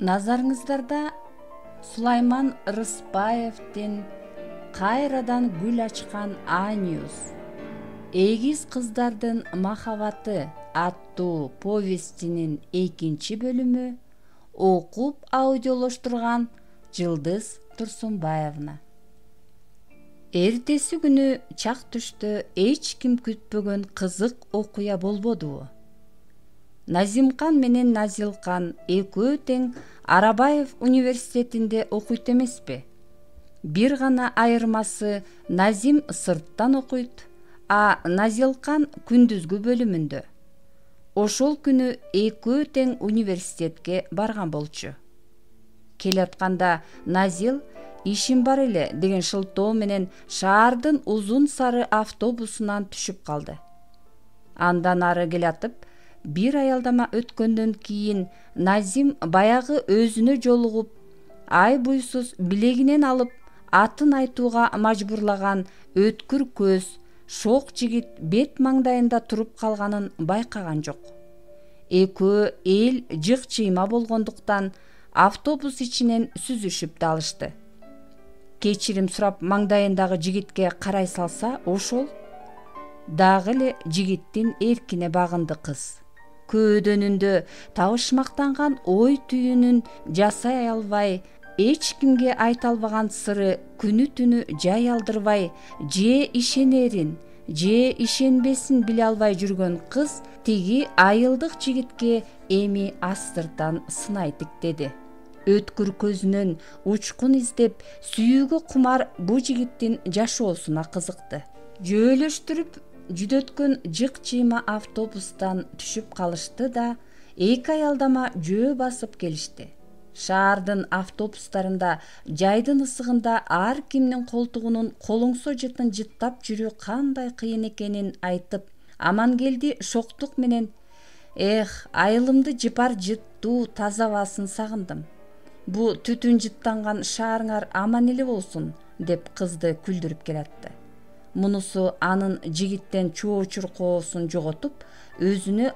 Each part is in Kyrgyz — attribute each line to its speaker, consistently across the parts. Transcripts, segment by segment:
Speaker 1: Назарыңыздарда Сулайман Рыспаевдин «Кайрадан гүл ачкан Аниус. Эгиз кыздардын махабаты» аттуу повестинин 2 бөлүмү окуп аудиолоштурган Жылдыз Турсунбаевна. Эртеси күнү чак түштө эч ким күтпөгөн кызык окуя болбодубу? Назимкан менен Назилкан экөө тең Арабаев университетинде окуйт эмеспи? Бир гана айырмасы Назим сырттан окуйт, а Назилкан күндүзгү бөлүмүндө. Ошол күнү экөө тең университетке барган болчу. Келатканда Назил «Ишим бар эле» деген шылтоо менен шаардын узун сары автобусунан түшүп калды. Андан ары келатып, бир аялдама өткөндөн кийин Назим баягы өзүнө жолугуп, ай буйсуз билегинен алып атын айтууга мажбурлаган өткүр көз, шок жигит бет маңдайында туруп калганын байкаган жок. Экөө эл жык чыйма болгондуктан автобус ичинен сүзүшүп да алышты. Кечирим сурап маңдайындагы жигитке карай салса, ошол дагы эле жигиттин эркине багынды кыз. Көөдөнүндө табышмактанган ой түйүнүн жасай албай, эч кимге айта албаган сыры күнү түнү жай алдырбай, же ишенерин, же ишенбесин биле албай жүргөн кыз тиги айылдык жигитке эми астыртан сынай тиктеди. Өткүр көзүнөн учкун издеп, сүйүүгө кумар бу жигиттин жашоосуна кызыкты. Жөөлөштүрүп жүдөткөн жык чыйма автобустан түшүп калышты да, эки аялдама жөө басып келишти. Шаардын автобустарында жайдын ысыгында ар кимдин колтугунун колуңсо жытын жыттап жүрүү кандай кыйын экенин айтып, Амангелди шоктук менен: айылымды жыпар жыттуу таза абасын сагындым. Бу түтүн жыттанган шаарыңар аман эле болсун, деп кызды күлдүрүп келатты. Мунусу анын жигиттен чоочуркоосун жоготуп, өзүн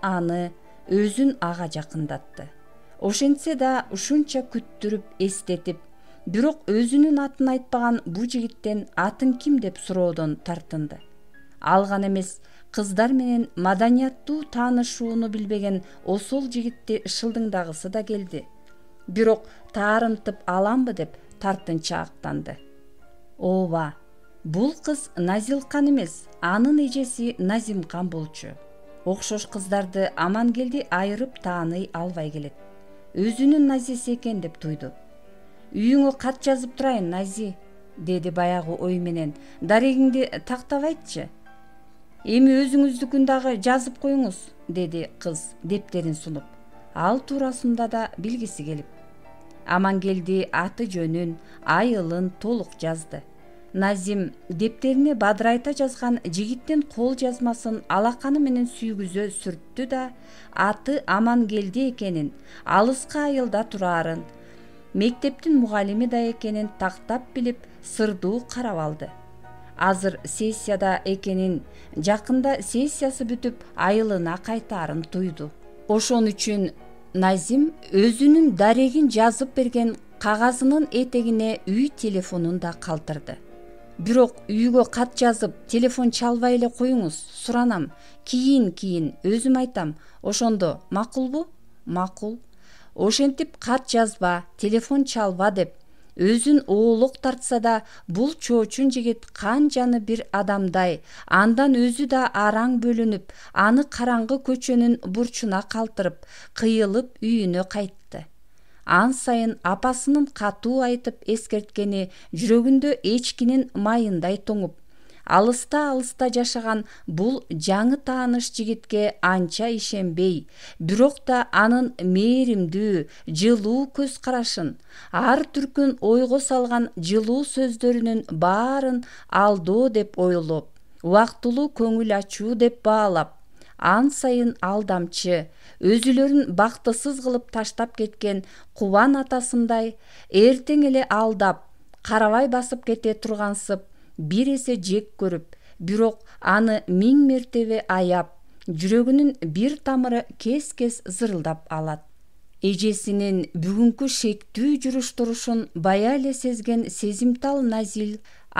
Speaker 1: ага жакындатты. Ошентсе да ушунча күттүрүп эстетип, бирок өзүнүн атын айтпаган бу жигиттен атын ким деп суроодон тартынды. Ал гана эмес, кыздар менен маданияттуу таанышууну билбеген осол жигитти шылдыңдагысы да келди. Бирок таарынтып аламбы деп тартынча актанды. Ооба, бул кыз Назилкан эмес, анын эжеси Назимкан болчу. Окшош кыздарды Амангелди айырып тааный албай келет. Өзүнүн Назиси экен деп туйду. Үйүңө кат жазып турайын, Нази, деди баягы ой менен. Дарегиңди тактап айтчы. Эми өзүңүздүкүн дагы жазып коюңуз, деди кыз дептерин сунуп. Ал туурасында да билгиси келип. Амангелди аты жөнүн, айылын толук жазды. Назим дептерине бадырайта жазган жигиттин кол жазмасын алаканы менен сүйгүзө сүрттү да, аты Амангелди экенин, алыска айылда турарын, мектептин мугалими да экенин тактап билип, сырдуу карап алды. Азыр сессияда экенин, жакында сессиясы бүтүп, айылына кайтаарын туйду. Ошон үчүн Назим өзүнүн дарегин жазып берген кагазынын этегине үй телефонун да калтырды. Бирок үйгө кат жазып, телефон чалбай эле коюңуз, суранам. Кийин өзүм айтам. Ошондо макулбу? Макул. Ошентип кат жазба, телефон чалба деп өзүн оолок тартса да, бул чоочун жигит канжаны бир адамдай, андан өзү да араң бөлүнүп, аны караңгы көчөнүн бурчуна калтырып, кыйылып үйүнө кайтты. Ан сайын апасынын катуу айтып эскерткени жүрөгүндө эчкинин майындай тоңуп, алыста жашаган бул жаңы тааныш жигитке анча ишенбей, бирок да анын мээримдүү, жылуу көз карашын, ар түркүн ойго салган жылуу сөздөрүнүн баарын алдоо деп ойлоп, убактылуу көңүл ачуу деп баалап, ан сайын алдамчы, өзүлөрүн бактысыз кылып таштап кеткен Кубан атасындай эртең эле алдап, карабай басып кете тургансып, бир эсе жек көрүп, бирок аны 1000 мертебе аяп, жүрөгүнүн бир тамыры кес-кес зырылдап алат. эжесинин бүгүнкү шектүү жүрүш турушун бая эле сезген сезимтал Назил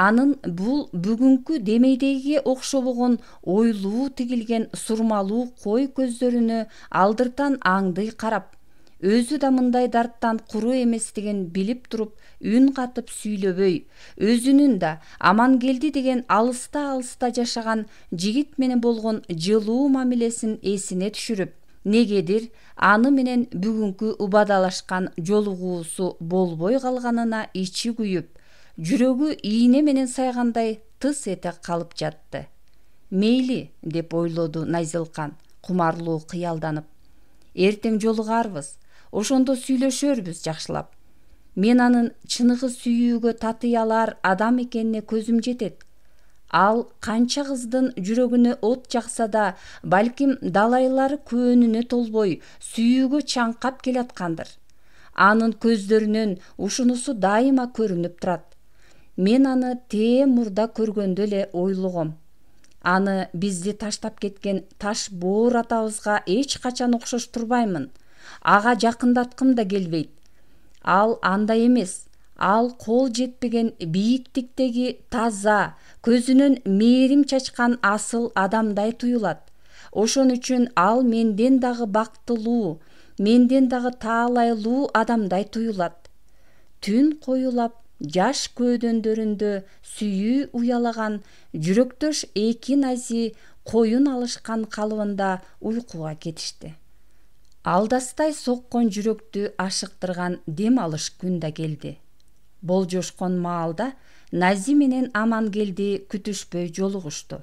Speaker 1: анын бул бүгүнкү демейдегиге окшобогон ойлуу тигилген сурмалуу кой көздөрүнө алдыртан аңдый карап, өзү да мындай дарттан куру эместигин билип туруп үн катып сүйлөбөй, өзүнүн да Амангелди деген алыста жашаган жигит менен болгон жылуу мамилесин эсине түшүрүп, негедир аны менен бүгүнкү убадалашкан жолугуусу болбой калганына ичи күйүп, жүрөгү ийне менен сайгандай тыс эте калып жатты. Мейли, деп ойлоду Назилкан, кумарлуу кыялданып. Эртең жолугарбыз, ошондо сүйлөшөрбүз жакшылап. Мен анын чыныгы сүйүүгө татый алар адам экенине көзүм жетет. Ал канча кыздын жүрөгүнө от жакса да, балким далайлары көөнүнө толбой, сүйүүгө чаңкап келаткандыр. Анын көздөрүнөн ушунусу дайыма көрүнүп турат. Мен аны тээ мурда көргөндө эле ойлогом. Аны бизди таштап кеткен таш боор атабызга эч качан окшоштурбаймын. Ага жакындаткым да келбейт. Ал андай эмес. Ал кол жетпеген бийиктиктеги таза, көзүнөн мээрим чачкан асыл адамдай туюлат. Ошон үчүн ал менден дагы бактылуу, менден дагы таалайлуу адамдай туюлат. Түн коюлап, жаш көөдөндөрүндө сүйүү уялаган жүрөктөш эки Нази коюн алышкан калыбында уйкуга кетишти. Алдастай соккон жүрөктү ашыктырган дем алыш күн да келди. Болжошкон маалда Нази менен Амангелди күтүшпөй жолугушту.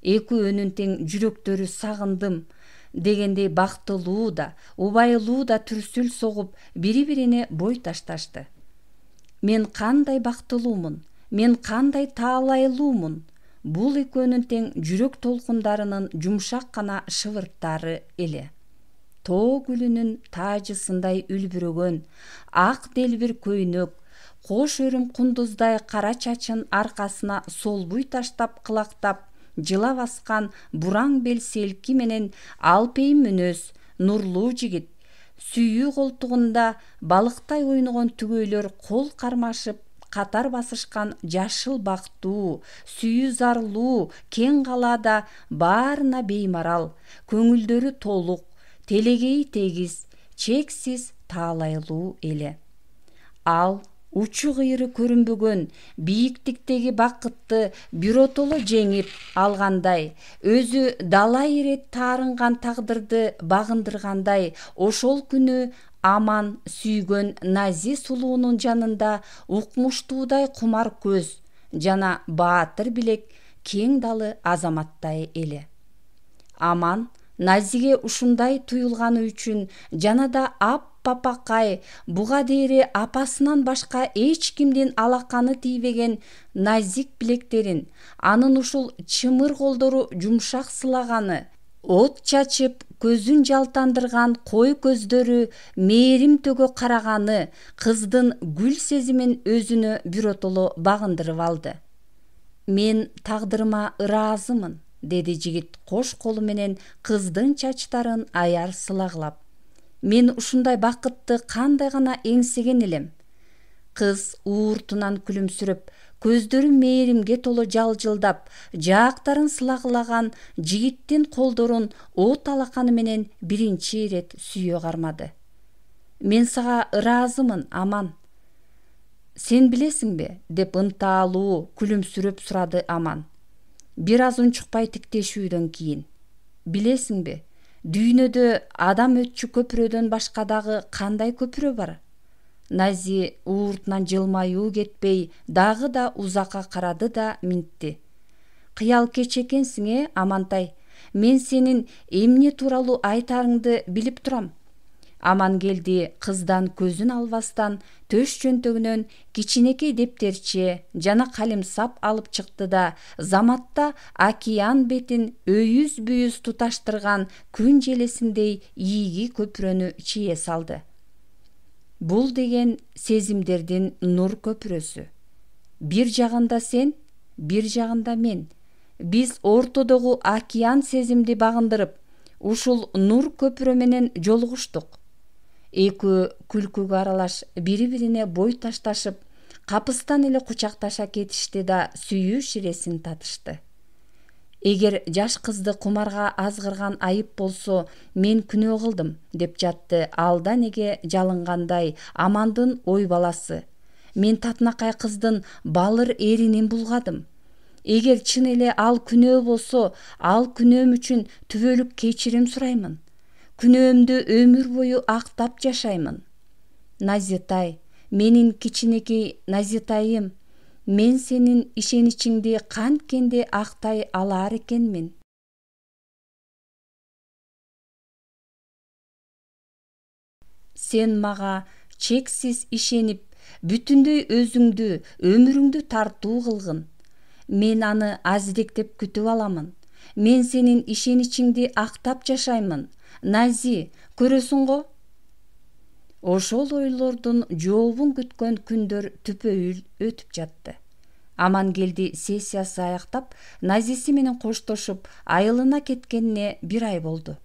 Speaker 1: Экөөнүн тең жүрөктөрү сагындым дегендей бактылуу да, убайлуу да түрсүл согуп, бири-бирине бой ташташты. Мен кандай бактылуумун, мен кандай таалайлуумун. Бул экөөнүн тең жүрөк толкундарынын жумшак гана шыбырттары эле. Тоо гүлүнүн таажысындай үлбүрөгөн, ак делбир көйнөк, кош өрүм кундуздай кара чачын аркасына солбуй таштап кылактап, жыла баскан бураң бел селки менен алпейим мүнөз, нурлуу жигит, сүйүү колтугунда балыктай ойногон түгөйлөр кол кармашып, катар басышкан жашыл бактуу, сүйүү зарлуу кең калаада баарына беймарал, көңүлдөрү толук, телегейи тегиз, чексиз таалайлуу эле. Ал учу кыйыры көрүнбөгөн бийиктиктеги бакытты биротоло жеңип алгандай, өзү дала ирет таарынган тагдырды багындыргандай, ошол күнү аман сүйгөн Нази сулуунун жанында укмуштуудай кумар көз жана баатыр билек кең далы азаматтай эле. Аман Назиге ушундай туюлганы үчүн жана да аппапакай, буга дейре апасынан башка эч кимдин алаканы тийбеген назик билектерин, анын ушул чымыр колдору жумшак сылаганы, от чачып көзүн жалтандырган кой көздөрү мээрим төгө караганы кыздын гүл сезимин өзүнө биротоло багындырып алды. Мен тагдырыма ыраазымын, деди жигит кош колу менен кыздын чачтарын аяр сылагылап. Мен ушундай бакытты кандай гана эңсеген элем. Кыз ууртунан күлүмсүрөп, көздөрү мээримге толо жалжылдап, жаактарын сылагылаган жигиттин колдорун от алаканы менен биринчи ирет сүйө кармады. Мен сага ыраазымын, Аман. Сен билесиңби? Деп ынтаалуу күлүмсүрөп сурады Аман. Бир аз унчукпай тиктешүүдөн кийин. Билесиңби? Дүйнөдө адам өтчү көпүрөдөн башка дагы кандай көпүрө бар? Нази ууртунан жылмаюу кетпей, дагы да узакка карады да минтти. Кыял кеч экенсиң, Амантай. Мен сенин эмне тууралуу айтарыңды билип турам. Амангелди кыздан көзүн албастан төш чөнтөгүнөн кичинекей дептерче жана калемсап алып чыкты да заматта океан бетин өйүз-бүйүз туташтырган күн желесиндей ийги көпүрөнү чие салды. Бул деген сезимдердин нур көпүрөсү. Бир жагында сен, бир жагында мен. Биз ортодогу океан сезимди багындырып, ушул нур көпүрө менен жолугуштук. Экөө күлкүгө аралаш бири-бирине бой ташташып, капыстан эле кучакташа кетишти да сүйүү ширесин татышты. Эгер жаш кызды кумарга азгырган айып болсо, мен күнөө кылдым, деп жатты алдан эге жалынгандай Амандын ой баласы. Мен татынакай кыздын балыр эринин булгадым. Эгер чын эле ал күнөө болсо, ал күнөөм үчүн түбөлүк кечирим сураймын. Күнөөмдү өмүр бою актап жашаймын. Назитай, менин кичинекей Назитайым, мен сенин ишеничиңди канткенде актай алар экенмин. Сен мага чексиз ишенип, бүтүндөй өзүңдү, өмүрүңдү тартуу кылгын. Мен аны азидектеп күтүп аламын. Мен сенин ишеничиңди актап жашаймын. Нази, көрөсүң го? Ошол ойлордун жообун күткөн күндөр түпөйүл өтүп жатты. Амангелди сессиясы аяктап, Назиси менен коштошуп, айылына кеткенине 1 ай болду.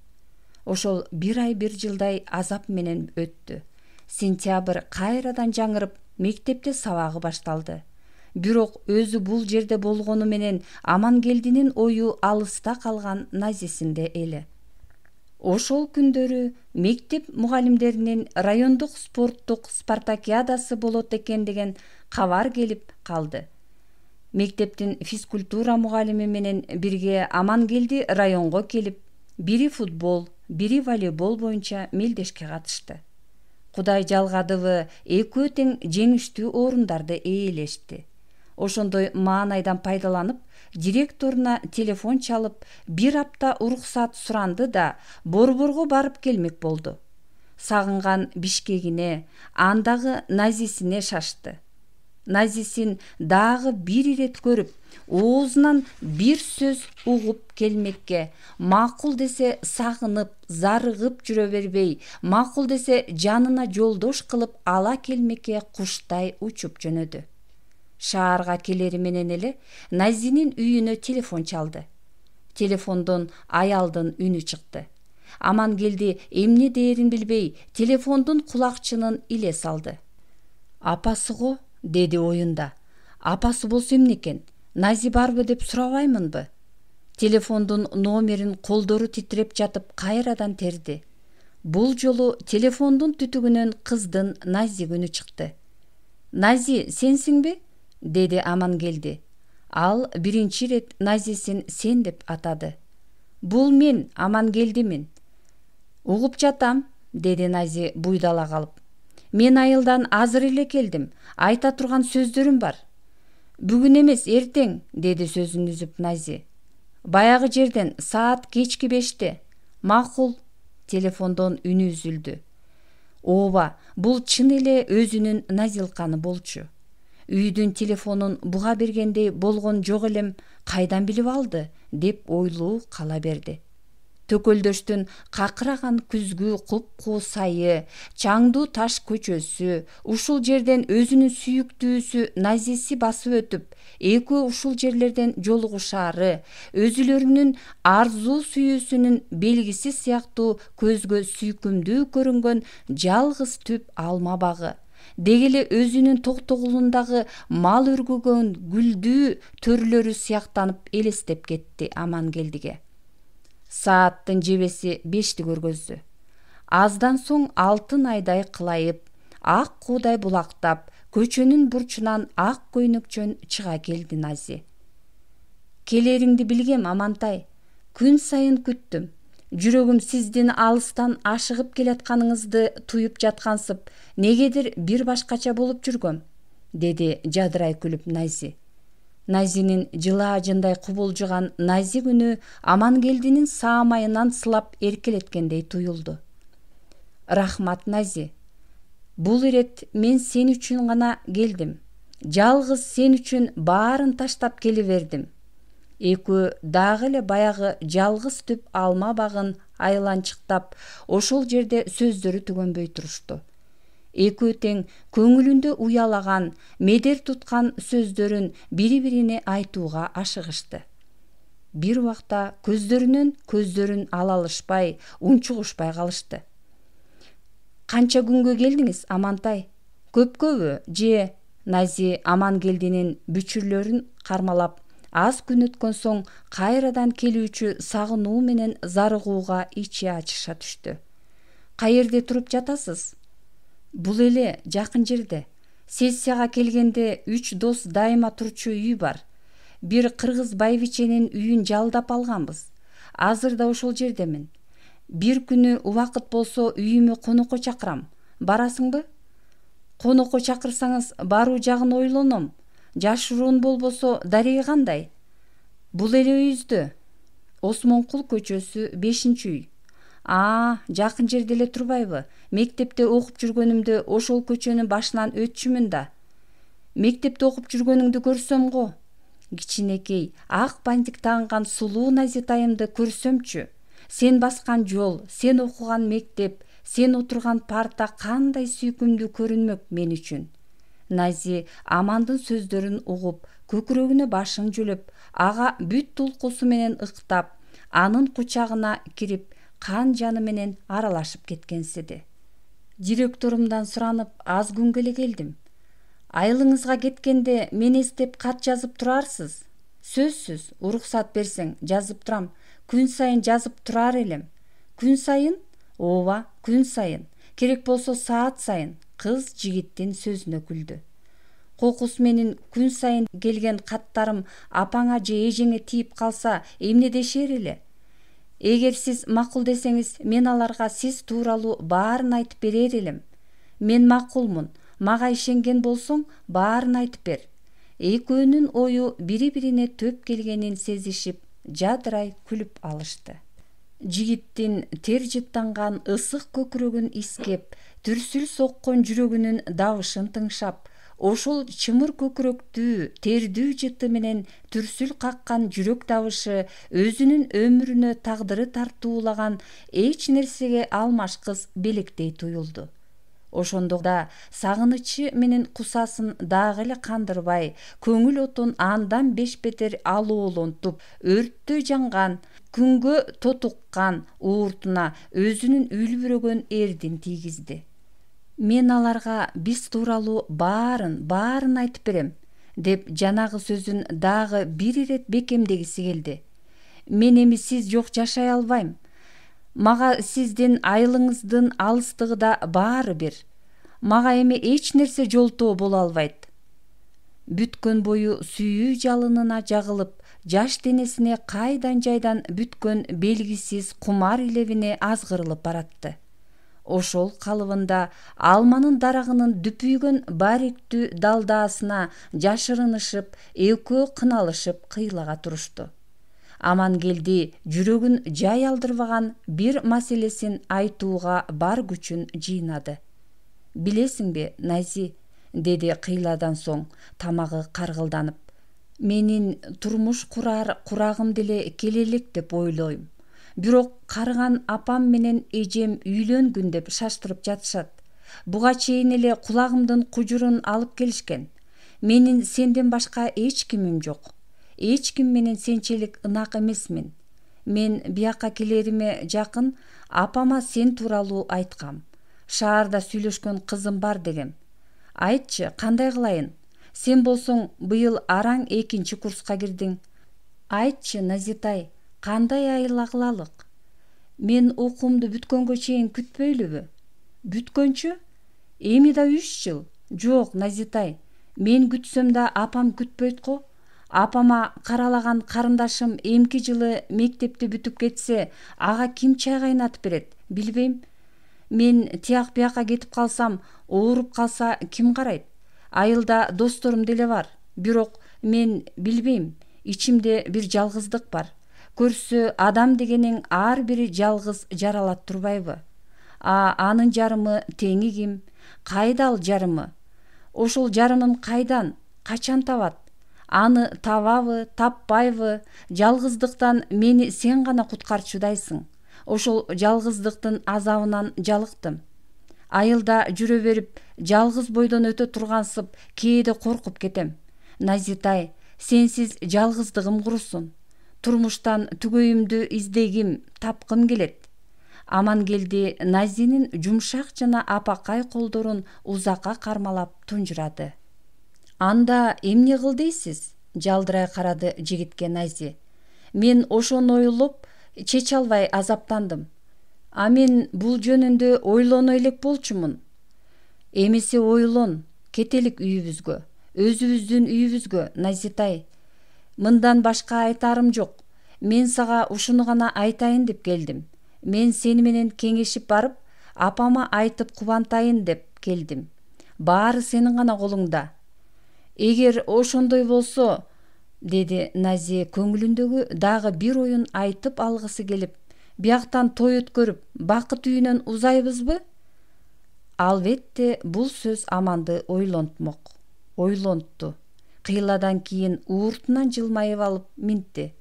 Speaker 1: Ошол 1 ай 1 жылдай азап менен өттү. Сентябрь кайрадан жаңырып, мектепте сабагы башталды. Бирок өзү бул жерде болгону менен Амангелдинин ою алыста калган Назисинде эле. Ошол күндөрү мектеп мугалимдеринин райондук спорттук спартакиадасы болот экен деген кабар келип калды. Мектептин физкультура мугалими менен бирге Амангелди районго келип, бири футбол, бири волейбол боюнча мелдешке катышты. Кудай жалгадыбы, экөө тең жеңиштүү орундарды ээлешти. Ошондой маанайдан пайдаланып, директоруна телефон чалып, 1 апта уруксат суранды да борборго барып келмек болду. Сагынган Бишкегине, андагы Назисине шашты. Назисин дагы 1 ирет көрүп, оозунан 1 сөз угуп келмекке, макул десе сагынып, зарыгып жүрө бербей, макул десе жанына жолдош кылып ала келмекке куштай учуп жөнөдү. Шаарга келери менен эле Назинин үйүнө телефон чалды. Телефондон аялдын үнү чыкты. Амангелди эмне дээрин билбей, телефондун кулакчынын иле салды. Апасы го, деди оюнда. Апасы болсо эмне экен? Нази барбы деп сурабаймынбы? Телефондун номерин колдору титиреп жатып кайрадан терди. Бул жолу телефондун түтүгүнөн кыздын Нази үнү чыкты. Нази, сенсиңби? Деди Амангелди. Ал биринчи ирет Назисин сен деп атады. Бул мен, Амангелдимин. Угуп жатам, деди Нази буйдала калып. Мен айылдан азыр эле келдим. Айта турган сөздөрүм бар. Бүгүн эмес, эртең, деди сөзүн үзүп Нази. Баягы жерден саат кечки 5-те. Макул. Телефондон үнү үзүлдү. Ооба, бул чын эле өзүнүн Назилканы болчу. Үйдүн телефонун буга бергендей болгон жок элем, кайдан билип алды, деп ойлуу кала берди. Төкөлдөштүн какыраган күзгү куп-куу сайы, чаңдуу таш көчөсү, ушул жерден өзүнүн сүйүктүүсү Назиси басып өтүп, экөө ушул жерлерден жолугушаары, өзүлөрүнүн арзуу сүйүүсүнүн белгиси сыяктуу көзгө сүйкүмдүү көрүнгөн жалгыз түп алма багы, дегеле өзүнүн токтогулундагы мал өргөгөн гүлдүү төрлөрү сыяктанып элестеп кетти Амангелдиге. Сааттын жебеси 5-ти көргөздү. Аздан соң алтын айдай кылайып, ак куудай булактап, көчөнүн бурчунан ак көйнөкчөн чыга келди Нази. Келериңди билгем, Амантай. Күн сайын күттүм. Жүрөгүм сиздин алыстан ашыгып келатканыңызды туюп жаткансып, негедир бир башкача болуп жүргөм, деди жадырай күлүп Нази. Назинин жылаажындай кубулжуган назик үнү Амангелдинин саамайынан сылап эркелеткендей туюлду. Рахмат, Нази. Бул ирет мен сен үчүн гана келдим. Жалгыз сен үчүн баарын таштап келе бердим. Экөө дагы эле баягы жалгыз түп алма багын айланчыктап, ошол жерде сөздөрү түгөнбөй турушту. Экөө тең көңүлүндө уялаган, медер туткан сөздөрүн бири-бирине айтууга ашыгышты. Бир убакта көздөрүнөн көздөрүн ала алышпай, унчугушпай калышты. Канча күнгө келдиңиз, Амантай? Көпкөбү же? Нази Амангелдинин бүчүрлөрүн кармалап, аз күн өткөн соң кайрадан келүүчү сагынуу менен зарыгууга ичи ачыша түштү. Каерде туруп жатасыз? Бул эле жакын жерде. Сессияга келгенде 3 дос дайыма турчу үй бар. Бир кыргыз байбиченин үйүн жалдап алганбыз. Азыр да ошол жердемин. Бир күнү убакыт болсо үйүмө конокко чакырам. Барасыңбы? Конокко чакырсаңыз баруу жагын ойлоном. Жашыруун болбосо дареги кандай? Бул эле үйүздө. Осмонкул көчөсү 5-үй. Жакын жерде эле турбайбы? Мектепте окуп жүргөнүмдө ошол көчөнүн башынан өтчүмүн да. Мектепте окуп жүргөнүңдү көрсөм го. Кичинекей ак бантик тагынган сулуу Назитайымды көрсөмчү. Сен баскан жол, сен окуган мектеп, сен отурган парта кандай сүйкүмдүү көрүнмөк мен үчүн. Нази Амандын сөздөрүн угуп, көкүрөгүнө башын жүлөп, ага бүт тулкусу менен ыктап, анын кучагына кирип, кан жаны менен аралашып кеткенсиди. Директорумдан суранып, аз күнгө эле келдим. Айылыңызга кеткенде мени эстеп кат жазып турарсыз? Сөзсүз, уруксат берсең жазып турам. Күн сайын жазып турар элем. Күн сайын? Ооба, күн сайын. Керек болсо саат сайын. Кыз жигиттин сөзүнө күлдү. Кокус менин күн сайын келген каттарым апаңа же эжеңе тийип калса эмне дешер эле? Эгер сиз макул десеңиз, мен аларга сиз тууралуу баарын айтып берер элем. Мен макулмун. Мага ишенген болсоң, баарын айтып бер. Экөөнүн ою бири-бирине төп келгенин сезишип, жадырай күлүп алышты. Жигиттин тер жыттанган ысык көкүрөгүн искеп, түрсүл соккон жүрөгүнүн дабышын тыңшап, ошол чымыр көкүрөктүү, тердүү жыты менен түрсүл каккан жүрөк дабышы өзүнүн өмүрүнө тагдыры тартуулаган эч нерсеге алмашкыс белектей туюлду. Ошондо да сагынычы менен кусасын дагы эле кандырбай, көңүл отун андан 5 бетер алоолонтуп, өрттөй жанган, күнгө тотуккан ууртуна өзүнүн үлбүрөгөн эрдин тийгизди. Мен аларга биз тууралуу баарын айтып берем, деп жанагы сөзүн дагы бир ирет бекемдегиси келди. Мен эми сиз жок жашай албайм. Мага сиздин айылыңыздын алыстыгы да баары бир. Мага эми эч нерсе жолтоо боло албайт. Бүткөн бою сүйүү жалынына жагылып, жаш денесине кайдан жайдан бүткөн белгисиз кумар илебине азгырылып баратты. Ошол калыбында алманын дарагынын дүпүйгөн бариктүү далдаасына жашырынышып, экөө кыналышып кыйлага турушту. Амангелди жүрөгүн жай алдырбаган бир маселесин айтууга бар күчүн жыйнады. Билесиңби, Нази, деди кыйладан соң, тамагы каргылданып. Менин турмуш курар курагым деле келе элек деп ойлойм. Бирок карыган апам менен эжем үйлөнгүн деп шаштырып жатышат. Буга чейин эле кулагымдын кужурун алып келишкен. Менин сенден башка эч кимим жок. Эч ким менен сенчелик ынак эмесмин. Мен бияка келериме жакын апама сен тууралуу айткам. Шаарда сүйлөшкөн кызым бар дегем. Айтчы, кандай кылайын? Сен болсоң быйыл араң 2 курска кирдиң. Айтчы, Назитай, кандай айла кылалык? Мен окуумду бүткөнгө чейин күтпөйлүбү? Бүткөнчү? Эми да 3 жыл. Жок, Назитай, мен күтсөм да апам күтпөйт го. Апама каралаган карындашым эмки жылы мектепти бүтүп кетсе, ага ким чай кайнатып берет, билбейм. Мен тияк бияка кетип калсам, ооруп калса ким карайт? Айылда досторум деле бар. Бирок мен билбейм, ичимде бир жалгыздык бар. Көрсө адам дегениң ар бири жалгыз жаралат турбайбы? Анын жарымы теңи ким? Кайда ал жарымы? Ошол жарымын кайдан, качан табат? Аны табабы, таппайбы? Жалгыздыктан мени сен гана куткарчудайсың. Ошол жалгыздыктын азабынан жалыктым. Айылда жүрө берип, жалгыз бойдон өтө тургансып, кээде коркуп кетем. Назитай, сенсиз жалгыздыгым курусун. Турмуштан түгөйүмдү издегим, тапкым келет. Амангелди Назинин жумшак жана апакай колдорун узакка кармалап тунжурады. Анда эмне кыл дейсиз? Жалдырай карады жигитке Нази. Мен ошону ойлоп, чече албай азаптандым. А мен бул жөнүндө ойлоно элек болчумун. Эмесе ойлон, кетелик үйүбүзгө, өзүбүздүн үйүбүзгө, Назитай. Мындан башка айтарым жок. Мен сага ушуну гана айтайын деп келдим. Мен сени менен кеңешип барып, апама айтып кубантайын деп келдим. Баары сенин гана колуңда. Эгер ошондой болсо, деди Нази көңүлүндөгү дагы бир оюн айтып алгысы келип, бияктан той өткөрүп, бакыт үйүнөн узайбызбы? Албетте, бул сөз Аманды ойлонтту. Кыйладан кийин ууртунан жылмайып алып минтти.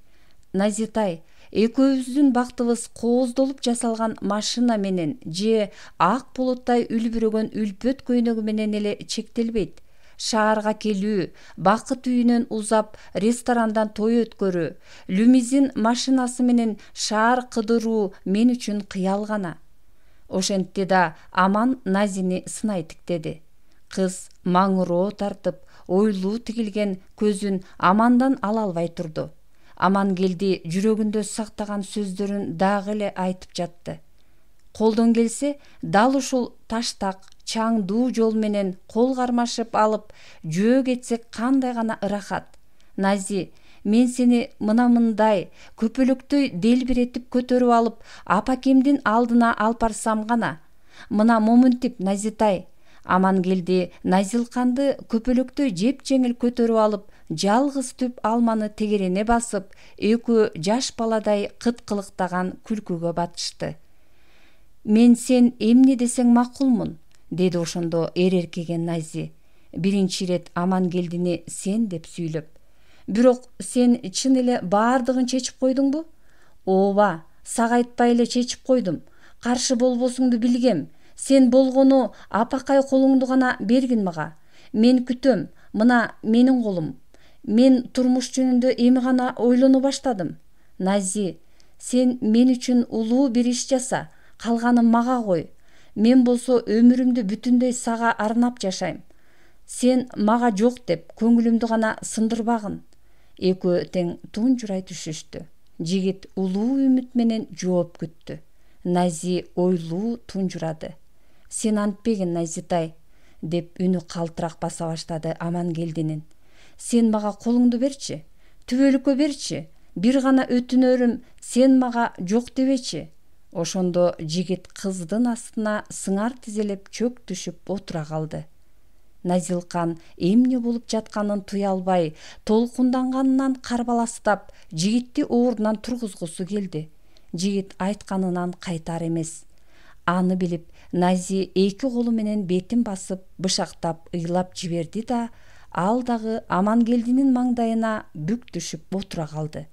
Speaker 1: Назитай, экөөбүздүн бактыбыз кооздолуп жасалган машина менен же ак булуттай үлбүрөгөн үлпөт көйнөгү менен эле чектелбейт. Шаарга келүү, бакыт үйүнөн узап, ресторандан той өткөрүү, лимузин машинасы менен шаар кыдыруу мен үчүн кыял гана. Ошентти да Аман Назини сынай тиктеди. Кыз маңыроо тартып, ойлуу тигилген көзүн Амандан ала албай турду. Амангелди жүрөгүндө сактаган сөздөрүн дагы эле айтып жатты. Колдон келсе, дал ушул таштак, чаңдуу жол менен кол кармашып алып жөө кетсек кандай гана ырахат. Нази, мен сени мындай көпөлөктөй делбиретип көтөрүп алып, апакемдин алдына алып барсам гана. Мына момунтип, Назитай. Амангелди Назилканды көпөлөктөй жеп-жеңил көтөрүп алып, жалгыз түп алманы тегерене басып, экөө жаш баладай кыткылыктаган күлкүгө батышты. Мен сен эмне десең макулмун, деди ошондо эреркеген Нази. Биринчи ирет Амангелдини сен деп сүйлөп. Бирок сен чын эле баардыгын чечип койдуңбу? Ооба, сага айтпай эле чечип койдум. Каршы болбосуңду билгем. Сен болгону апакай колуңду гана бергин мага. Мен күтөм, мына менин колум. Мен турмуш жөнүндө эми гана ойлоно баштадым. Нази, сен мен үчүн улуу бир иш жаса, калганын мага кой. Мен болсо өмүрүмдү бүтүндөй сага арнап жашайм. Сен мага жок деп көңүлүмдү гана сындырбагын. Экөө тең тунжурай түшүштү. Жигит улуу үмүт менен жооп күттү. Нази ойлуу тунжурады. Сен антпегин, Назитай, деп үнү калтырак баса баштады Амангелдинин. Сен мага колуңду берчи, түбөлүккө берчи. Бир гана өтүнөрүм, сен мага жок дебечи. Ошондо жигит кыздын астына сыңар тизелеп чөк түшүп отура калды. Назилкан эмне болуп жатканын туя албай, толкунданганынан карбаластап, жигитти ордунан тургузгусу келди. Жигит айтканынан кайтар эмес. Аны билип, Нази эки колу менен бетин басып, бышактап ыйлап жиберди да, ал дагы Амангелдинин маңдайына бүк түшүп отура калды.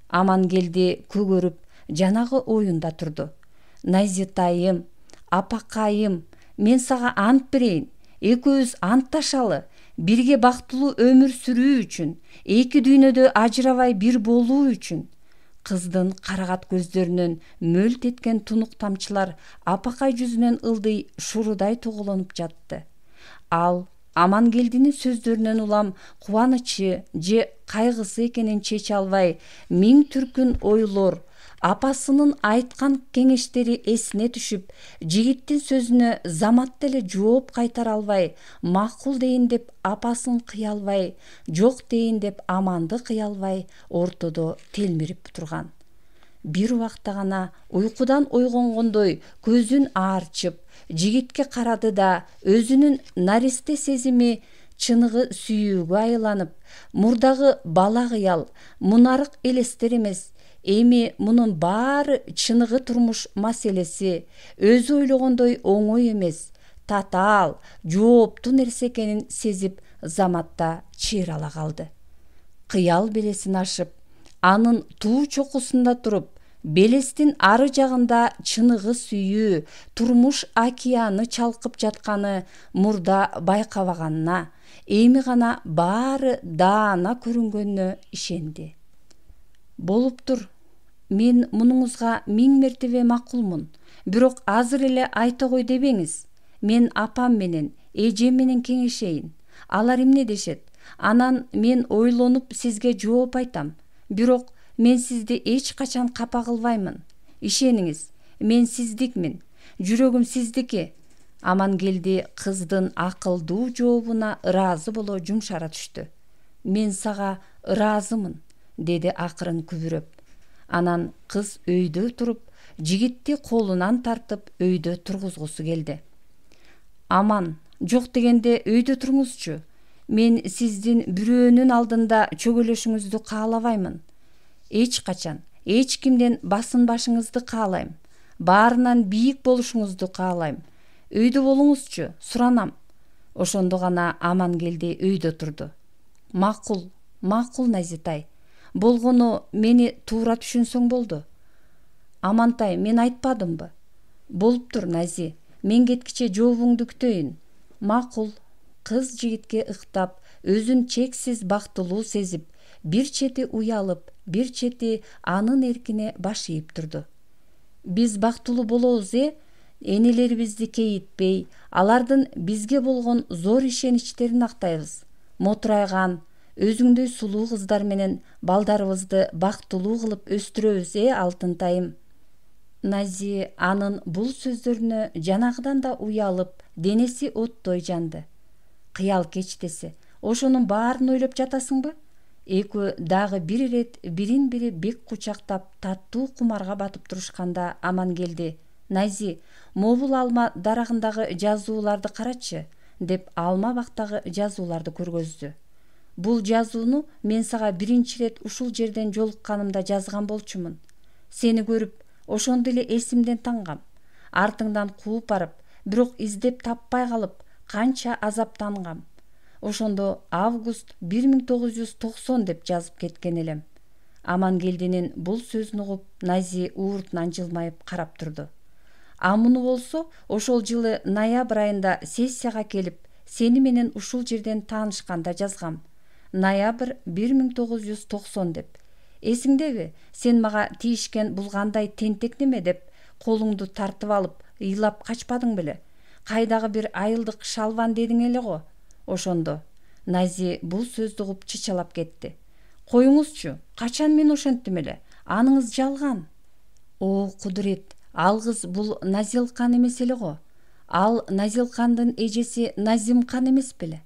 Speaker 1: Амангелди көгөрүп, жанагы оюнда турду. Назитайым, апакайым, мен сага ант берейин. Экөөбүз антташалы, бирге бактылуу өмүр сүрүү үчүн, эки дүйнөдө ажырабай бир болуу үчүн. Кыздын карагат көздөрүнөн мөлт эткен тунук тамчылар апакай жүзүнөн ылдый шурудай тоголонуп жатты. Ал Амангелдинин сөздөрүнөн улам кубанычы же кайгысы экенин чече албай, миң түркүн ойлор, апасынын айткан кеңештери эсине түшүп, жигиттин сөзүнө замат деле жооп кайтара албай, макул дейин деп апасын кыя албай, жок дейин деп Аманды кыя албай, ортодо телмирип турган. Бир убакта гана уйкудан ойгонгондой көзүн аарчып, жигитке карады да, өзүнүн наристе сезими чыныгы сүйүүгө айланып, мурдагы бала кыял, мунарык элестер эмес, эми мунун баары чыныгы турмуш маселеси, өзү ойлогондой оңой эмес, татаал, жооптуу нерсе экенин сезип, заматта чыйрала калды. Кыял белесин ашып, анын туу чокусунда туруп, белестин ары жагында чыныгы сүйүү, турмуш океаны чалкып жатканы мурда байкабаганына, эми гана баары даана көрүнгөнүнө ишенди. Болуптур, мен мунуңузга 1000 мертебе макулмун. Бирок азыр эле айта кой дебеңиз. Мен апам менен, эжем менен кеңешейин. Алар эмне дешет? Анан мен ойлонуп сизге жооп айтам. Бирок мен сизди эч качан капа кылбаймын. Ишениңиз, мен сиздикмин. Жүрөгүм сиздики. Амангелди кыздын акылдуу жообуна ыраазы боло жумшара түштү. Мен сага ыраазымын, деди акырын күбүрөп. Анан кыз өйдө туруп, жигитти колунан тартып өйдө тургузгусу келди. Аман, жок дегенде өйдө туруңузчу. Мен сиздин бирөөнүн алдында чөгөлөшүңүздү каалабаймын. Эч качан, эч кимден басынбашыңызды каалайм. Баарынан бийик болушуңузду каалайм. Өйдө болуңузчу, суранам. Ошондо гана Амангелди өйдө турду. Макул, макул Назитай. Болгону мени туура түшүнсөң болду. Амантай, мен айтпадымбы? Болуптур, Нази. Мен кеткиче жообуңду күтөйүн. Макул. Кыз жигитке ыктап, өзүн чексиз бактылуу сезип, бир чети уялып, бир чети анын эркине баш ийип турду. Биз бактылуу болобуз, энелерибизди кейитпей, алардын бизге болгон зор ишеничтерин актайбыз. Мотурайган, өзүңдөй сулуу кыздар менен балдарыбызды бактылуу кылып өстүрөбүз, Алтынтайым. Нази анын бул сөздөрүнө жанагыдан да уялып, денеси оттой жанды. Кыял кечтеси, ошонун баарын ойлоп жатасыңбы? Экөө дагы бир ирет бирин-бири бек кучактап, таттуу кумарга батып турушканда Амангелди: Нази, могул алма дарагындагы жазууларды карачы, деп алма бактагы жазууларды көргөздү. Бул жазууну мен сага биринчи ирет ушул жерден жолукканымда жазган болчумун. Сени көрүп, ошондо эле эсимден тангам. Артыңдан кууп барып, бирок издеп таппай калып, канча азаптангам. Ошондо август 1990 деп жазып кеткен элем. Амангелдинин бул сөзүн угуп, Нази ууртунан жылмайып карап турду. Муну болсо ошол жылы ноябрь айында сессияга келип, сени менен ушул жерден таанышканда жазгам. Ноябрь 1990 деп. Эсиңдеби, сен мага тийишкен бул кандай тентек неме деп колуңду тартып алып, ыйлап качпадың беле? Кайдагы бир айылдык шалван дедиң эле го. Ошондо Нази бул сөздү угуп чычалап кетти. Коюңузчу, качан мен ошенттим эле? Аныңыз жалган. О, кудурет, ал кыз бул Назилкан эмес эле го. Ал Назилкандын эжеси Назимкан эмес беле?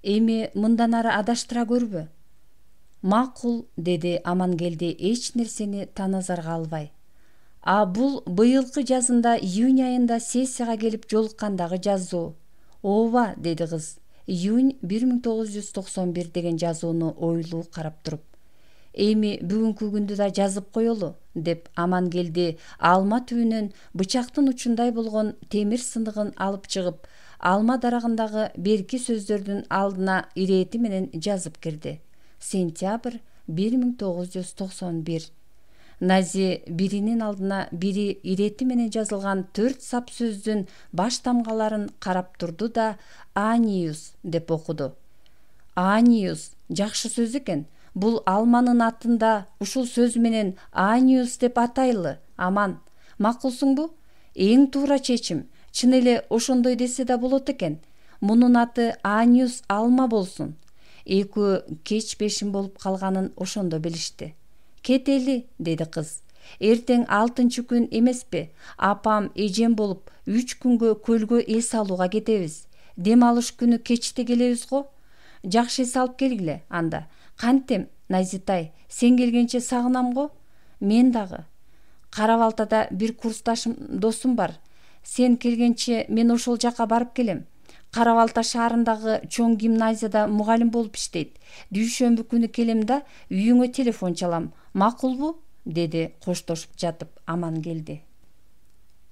Speaker 1: Эми мындан ары адаштыра көрбө. Макул, деди Амангелди эч нерсени таназарга албай. Бул быйылкы жазында июнь айында сессияга келип жолуккандагы жазуу. Ооба, деди кыз. Июнь 1991 деген жазууну ойлуу карап туруп. Эми бүгүнкү күндү да жазып коелу, деп Амангелди алма түбүнөн бычактын учундай болгон темир сыныгын алып чыгып, алма дарагындагы берки сөздөрдүн алдына ирети менен жазып кирди. Сентябрь 1991. Нази биринин алдына бири ирети менен жазылган 4 сап сөздүн баш тамгаларын карап турду да Аниус деп окуду. Аниус жакшы сөз экен. Бул алманын атында ушул сөз менен Аниус деп атайлы. Аман, макулсуңбу? Эң туура чечим. Чын эле ошондой десе да болот экен. Мунун аты Аниус алма болсун. Экөө кечпешим болуп калганын ошондо билишти. Кетели, деди кыз. Эртең 6-чы күн эмеспи? Апам, эжем болуп 3 күнгө көлгө эс алууга кетебиз. Дем алыш күнү кечте келебиз го. Жакшы эс алып келгиле анда. Кантем, Назитай, сен келгенче сагынам го. Мен дагы. Кара Балтада бир курсташым досум бар. Сен келгенче мен ошол жака барып келем. Кара Балта шаарындагы чоң гимназияда мугалим болуп иштейт. Дүйшөмбү күнү келем да үйүңө телефон чалам. Макулбу? Деди коштошуп жатып Амангелди.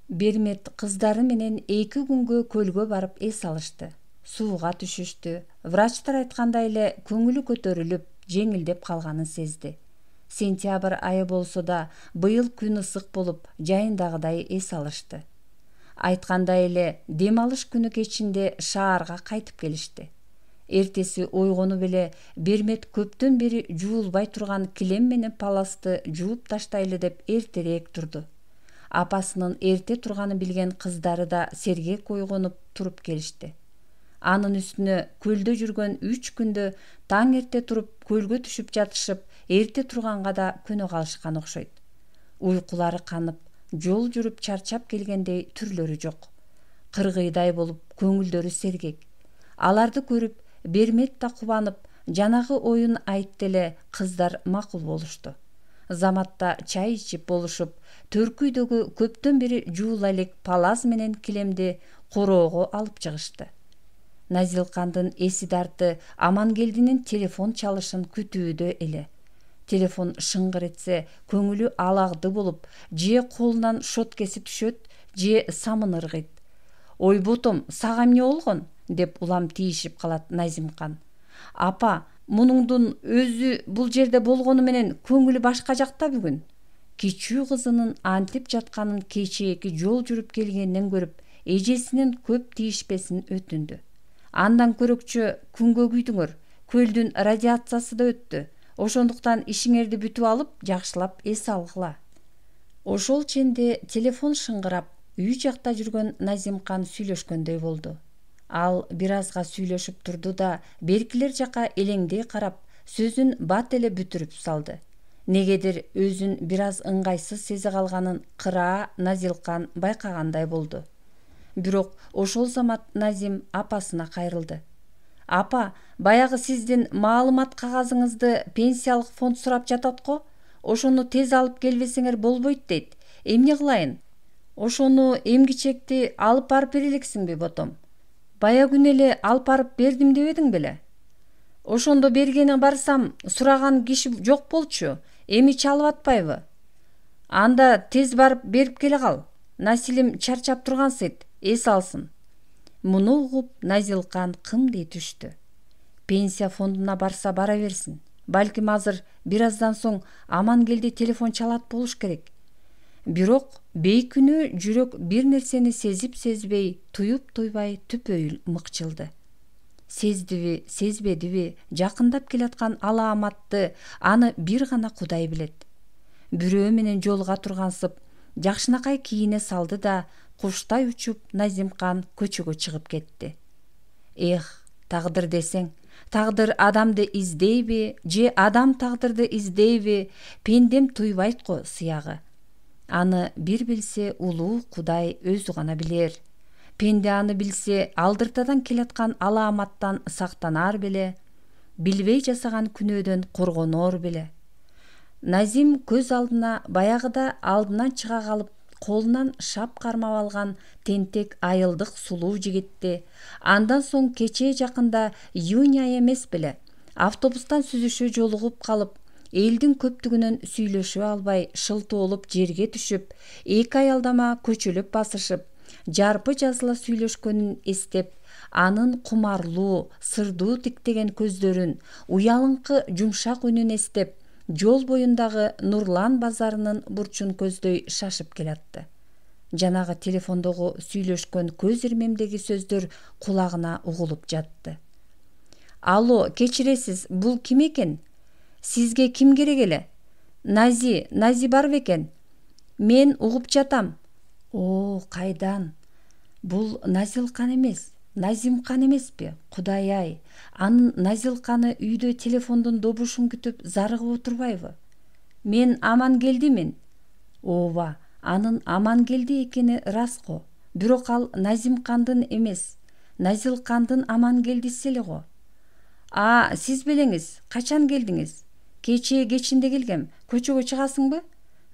Speaker 1: Бермет кыздары менен 2 күнгө көлгө барып эс алышты. Сууга түшүштү. Врачтар айткандай эле көңүлү көтөрүлүп, жеңилдеп калганын сезди. Сентябрь айы болсо да быйыл күн ысык болуп, жайындагыдай эс алышты. Айткандай эле дем алыш күнү кечинде шаарга кайтып келишти. Эртеси ойгону беле Бермет көптөн бери жуулбай турган килем менен паласты жууп таштайлы деп эртерээк турду. Апасынын эрте турганын билген кыздары да сергек ойгонуп туруп келишти. Анын үстүнө көлдө жүргөн 3 күндө таң эрте туруп көлгө түшүп жатышып, эрте турганга да көнө калышкан окшойт. Уйкулары канып, жол жүрүп чарчап келгендей түрлөрү жок. Кыргыйдай болуп, көңүлдөрү сергек. Аларды көрүп, Бермет да кубанып, жанагы оюн айтты эле кыздар макул болушту. Заматта чай ичип болушуп, төркү үйдөгү көптөн бери жуула элек палаз менен килемди короого алып чыгышты. Назилкандын эси дарты Амангелдинин телефон чалышын күтүүдө эле. Телефон шыңгыр этсе, көңүлү алагды болуп, же колунан шоткеси түшөт, же самын ыргыйт. Ой ботом, сага эмне болгон? Деп улам тийишип калат Назимкан. Апа, мунуңдун өзү бул жерде болгону менен көңүлү башка жакта бүгүн. Кичүү кызынын антип жатканын кечээки жол жүрүп келгенден көрүп, эжесинин көп тийишпесин өтүндү. Андан көрөкчө күнгө күйдүңөр, көлдүн радиациясы да өттү. Ошондуктан ишиңерди бүтүп алып, жакшылап эс алгыла. Ошол ченде телефон шыңгырап, үй жакта жүргөн Назимкан сүйлөшкөндөй болду. Ал бир азга сүйлөшүп турду да, беркилер жака элеңдей карап, сөзүн бат эле бүтүрүп салды. Негедир өзүн бир аз ыңгайсыз сезе калганын кыраа Назилкан байкагандай болду. Бирок ошол замат Назим апасына кайрылды. Апа, баягы сиздин маалымат кагазыңызды пенсиялык фонд сурап жатат го? Ошону тез алып келбесеңер болбойт дейт. Эмне кылайын? Ошону эмгичекти алып барып бере элексиңби, ботом? Бая күнү эле алып барып бердим дебедиң беле? Ошондо бергени барсам, сураган киши жок болчу. Эми чалып атпайбы? Анда тез барып берип келе кал. Насилим чарчап тургансыйт, эс алсын. Муну угуп, Назилкан кымдый түштү. Пенсия фондуна барса бара берсин. Балким азыр бир аздан соң Амангелди телефон чалат болуш керек. Бирок бейкүнүү жүрөк бир нерсени сезип-сезбей, туюп-туйбай түпөйүл мыкчылды. Сездиби, сезбедиби, жакындап келаткан алааматты аны бир гана Кудай билет. Бирөө менен жолуга тургансып, жакшынакай кийине салды да, куштай учуп Назимкан көчөгө чыгып кетти. Эх, тагдыр десең, тагдыр адамды издейби, же адам тагдырды издейби, пендем туйбайт го сыягы. Аны бир билсе улуу Кудай өзү гана билер. Пенде аны билсе, алдыртадан келаткан алааматтан сактанар беле, билбей жасаган күнөөдөн коргонор беле. Назим көз алдына баягыда алдынан чыга калып, колунан шап кармап алган тентек айылдык сулуу жигитти, андан соң кечээ жакында июнь айы эмес беле, автобустан сүзүшө жолугуп калып, элдин көптүгүнөн сүйлөшө албай шылтоолуп жерге түшүп, 2 аялдама көчөлөп басышып, жарпы жазыла сүйлөшкөнүн эстеп, анын кумарлуу, сырдуу тиктеген көздөрүн, уялыңкы жумшак үнүн эстеп, жол боюндагы Нурлан базарынын бурчун көздөй шашып келатты. Жанагы телефондогу сүйлөшкөн көз ирмемдеги сөздөр кулагына угулуп жатты. Алло, кечиресиз, бул ким экен? Сизге ким керек эле? Нази бар бекен? Мен угуп жатам. О, кайдан? Бул Назилкан эмес, Назимкан эмеспи? Кудай-ай, анын Назилканы үйдө телефондун добушун күтүп зарыгып отурбайбы? Мен Амангелдимин. Ооба, анын Амангелди экени рас го. Бирок ал Назимкандын эмес, Назилкандын Амангелдиси эле го. Сиз белеңиз, качан келдиңиз? Кечээ кечинде келгем, көчөгө чыгасыңбы?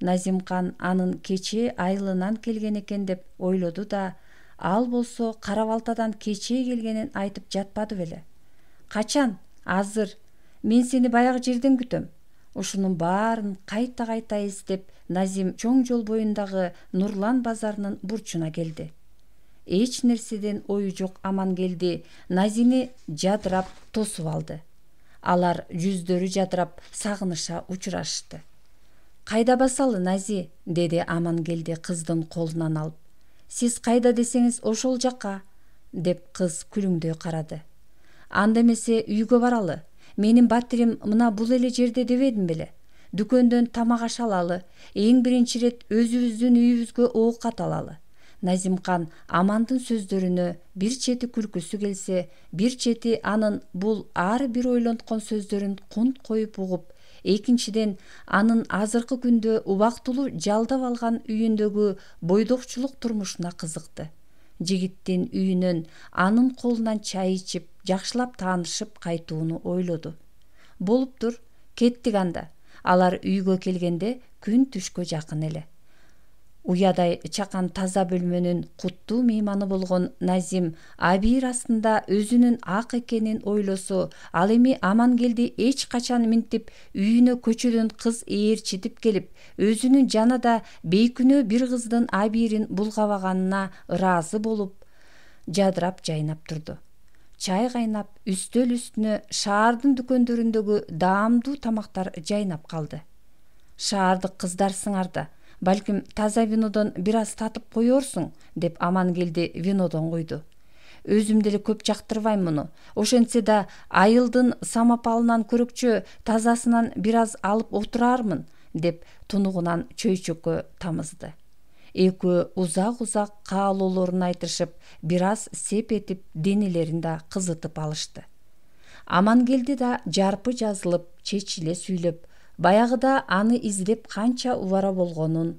Speaker 1: Назимкан анын кечээ айылынан келген экен деп ойлоду да, ал болсо кара балтадан кечээ келгенин айтып жатпады беле. Качан? Азыр. Мен сени баягы жерден күтөм. Ушунун баарын кайта-кайта эстеп, Назим чоң жол боюндагы Нурлан базарынын бурчуна келди. Эч нерседен ою жок Амангелди Назини жадырап тосуп алды. Алар жүздөрү жадырап сагыныша учурашты. Кайда басалы, Нази? Деди Амангелди кыздын колунан алып. Сиз кайда десеңиз ошол жакка, деп кыз күлүңдөй карады. Анда эмесе үйгө баралы. Менин батирим мына бул эле жерде дебедим беле. Дүкөндөн тамак аш алалы. Эң биринчи ирет өзүбүздүн үйүбүзгө оокат алалы. Назимкан Амандын сөздөрүнө бир чети күлкүсү келсе, бир чети анын бул ар бир ойлонткон сөздөрүн кунт коюп угуп, экинчиден анын азыркы күндө убактылуу жалдап алган үйүндөгү бойдокчулук турмушуна кызыкты. Жигиттин үйүнөн анын колунан чай ичип, жакшылап таанышып кайтууну ойлоду. Болуптур, кеттик анда. Алар үйгө келгенде күн түшкө жакын эле. Уядай чакан таза бөлмөнүн куттуу мейманы болгон Назим абийир астында өзүнүн ак экенин ойлосо, ал эми Амангелди эч качан минтип үйүнө көчөдөн кыз ээрчитип келип, өзүнүн жанада бейкүнөө бир кыздын абийирин булгабаганына ыраазы болуп, жадырап жайнап турду. Чай кайнап, үстөл үстүнө шаардын дүкөндөрүндөгү даамдуу тамактар жайнап калды. Шаардык кыздарсыңар да, балким таза винодон бир аз татып коерсуң, деп Амангелди винодон куйду. Өзүм деле көп жактырбайм муну. Ошентсе да айылдын самопалынан көрөкчө тазасынан бир аз алып отурармын, деп тунугунан чөйчөккө тамызды. Экөө узак каалоолорун айтышып, бир аз сеп этип, денелерин да кызытып алышты. Амангелди да жарпы жазылып, чечиле сүйлөп, баягыда аны издеп канча убара болгонун,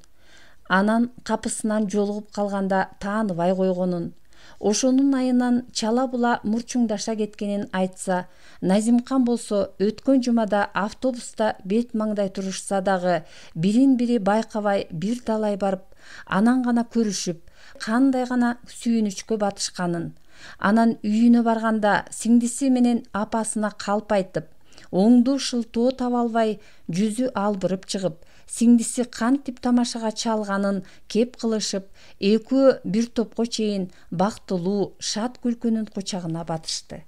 Speaker 1: анан капысынан жолугуп калганда тааныбай койгонун, ошонун айынан чала була мурчуңдаша кеткенин айтса, Назимкан болсо өткөн жумада автобуста бет маңдай турушса дагы бирин бири байкабай бир талай барып, анан гана көрүшүп, кандай гана сүйүнүчкө батышканын, анан үйүнө барганда сиңдиси менен апасына калп айтып, оңду шылтоо таба албай жүзү албырып чыгып, сиңдиси кантип тамашага чалганын кеп кылышып, экөө бир топко чейин бактылуу шат күлкүнүн кучагына батышты.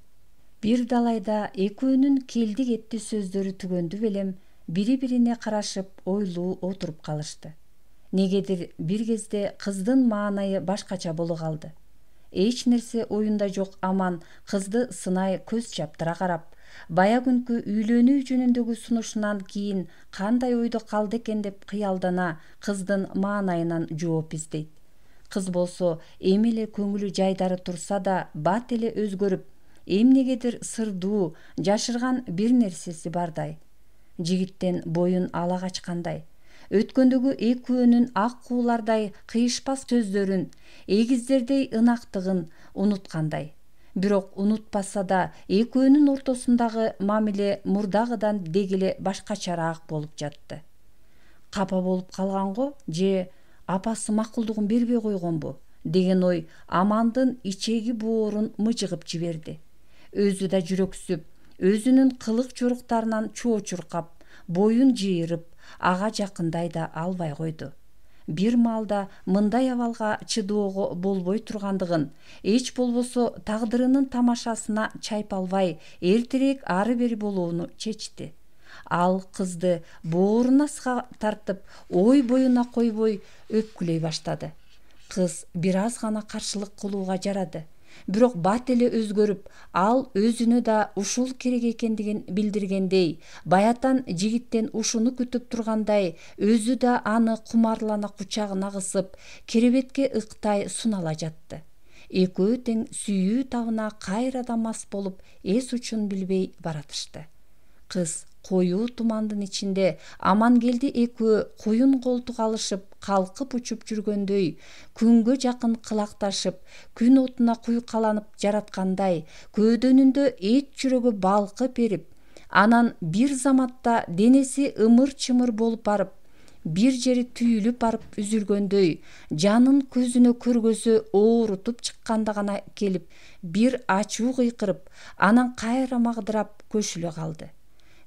Speaker 1: Бир далайда экөөнүн келди кетти сөздөрү түгөндү белем, бири-бирине карашып ойлуу отуруп калышты. Негедир бир кезде кыздын маанайы башкача боло калды. Эч нерсе оюнда жок Аман кызды сынай көз чаптыра карап, бая күнкү үйлөнүү жөнүндөгү сунушунан кийин кандай ойдо калды экен деп кыялдана кыздын маанайынан жооп издейт. Кыз болсо эми эле көңүлү жайдары турса да бат эле өзгөрүп, эмнегедир сырдуу, жашырган бир нерсеси бардай. Жигиттен боюн ала качкандай, өткөндөгү экөөнүн ак куулардай кыйышпас сөздөрүн, эгиздердей ынактыгын унуткандай. Бирок унутпаса да экөөнүн ортосундагы мамиле мурдагыдан дегеле башкачараак болуп жатты. Капа болуп калганго же апасы макулдугун бербей койгонбу деген ой Амандын ичеги боорун мыжыгып жиберди. Өзү да жүрөксүп, өзүнүн кылык жоруктарынан чоочуркап, боюн жыйырып, ага жакындай да албай койду. Бир маалда мындай абалга чыдоого болбой тургандыгын, эч болбосо тагдырынын тамашасына чайпалбай, эртерээк ары бери болууну чечти. Ал кызды бооруна сыга тартып, ой боюна койбой өпкүлөй баштады. Кыз бир аз гана каршылык кылууга жарады. Бирок бат эле өзгөрүп, ал өзүнө да ушул керек экендигин билдиргендей, баятан жигиттен ушуну күтүп тургандай, өзү да аны кумарлана кучагына кысып, керебетке ыктай сунала жатты. Экөө тең сүйүү табына кайрадан мас болуп, эс учун билбей баратышты. Кыз коюу тумандын ичинде Амангелди экөө куюн колтук алышып, калкып учуп жүргөндөй, күнгө жакын кылакташып, күн отуна куйкаланып жараткандай, көөдөнүндө эт жүрөгү балкып эрип, анан бир заматта денеси ымыр-чымыр болуп барып, бир жери түйүлүп барып үзүлгөндөй, жанын көзүнө көргөзө оорутуп чыкканда гана келип, бир ачуу кыйкырып, анан кайра магдырап көшүлө калды.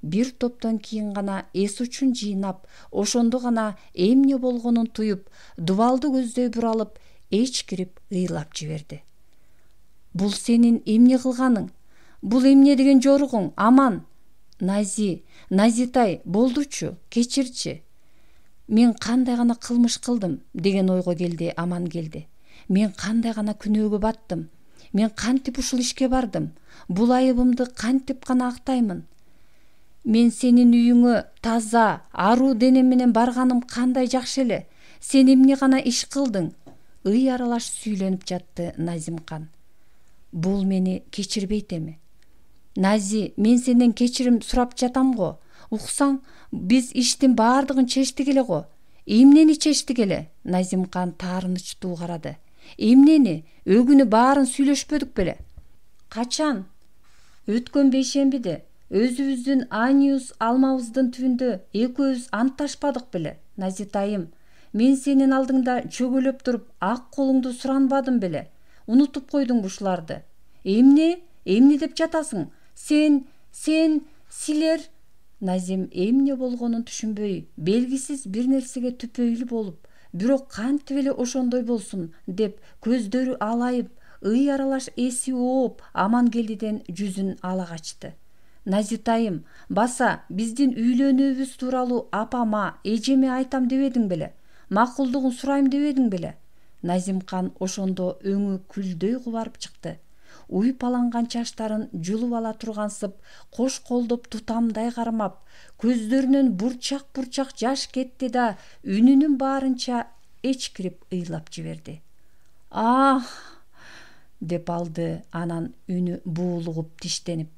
Speaker 1: Бир топтон кийин гана эс учун жыйнап, ошондо гана эмне болгонун туюп, дубалды көздөй буралып, эчкирип ыйлап жиберди. Бул сенин эмне кылганың? Бул эмне деген жоругуң, Аман? Назитай, болдучу, кечирчи. Мен кандай гана кылмыш кылдым деген ойго келди Амангелди. Мен кандай гана күнөөгө баттым? Мен кантип ушул ишке бардым? Бул айыбымды кантип гана актаймын? Мен сенин үйүңө таза, аруу денем менен барганым кандай жакшы эле. Сен эмне гана иш кылдың? Ый аралаш сүйлөнүп жатты Назимкан. Бул мени кечирбейт эми. Нази, мен сенден кечирим сурап жатам го. Уксаң, биз иштин баардыгын чечтик эле го. Эмнени чечтик эле? Назимкан таарынычтуу карады. Эмнени? Өгүнү баарын сүйлөшпөдүк беле? Качан? Өткөн бейшембиде. Өзүбүздүн Аниус алмабыздын түбүндө экөөбүз антташпадык беле? Назитайым, мен сенин алдыңда чөгөлөп туруп, ак колуңду суранбадым беле? Унутуп койдуңбу ушуларды? Эмне деп жатасың? Силер... Назим эмне болгонун түшүнбөй, белгисиз бир нерсеге түпөйлүү болуп, бирок кантип эле ошондой болсун деп көздөрү алайып, ый аралаш эси ооп, Амангелдиден жүзүн ала качты. Назитайым, баса биздин үйлөнүүбүз тууралуу апама, эжеме айтам дебедиң беле? Макулдугун сурайм дебедиң беле? Назимкан ошондо өңү күлдөй кубарып чыкты. Уйпаланган чачтарын жулуп ала тургансып, кош колдоп тутамдай кармап, көздөрүнөн бурчак жаш кетти да, үнүнүн баарынча эчкирип ыйлап жиберди. «Ах!» деп алды, анан үнү буулугуп тиштенип.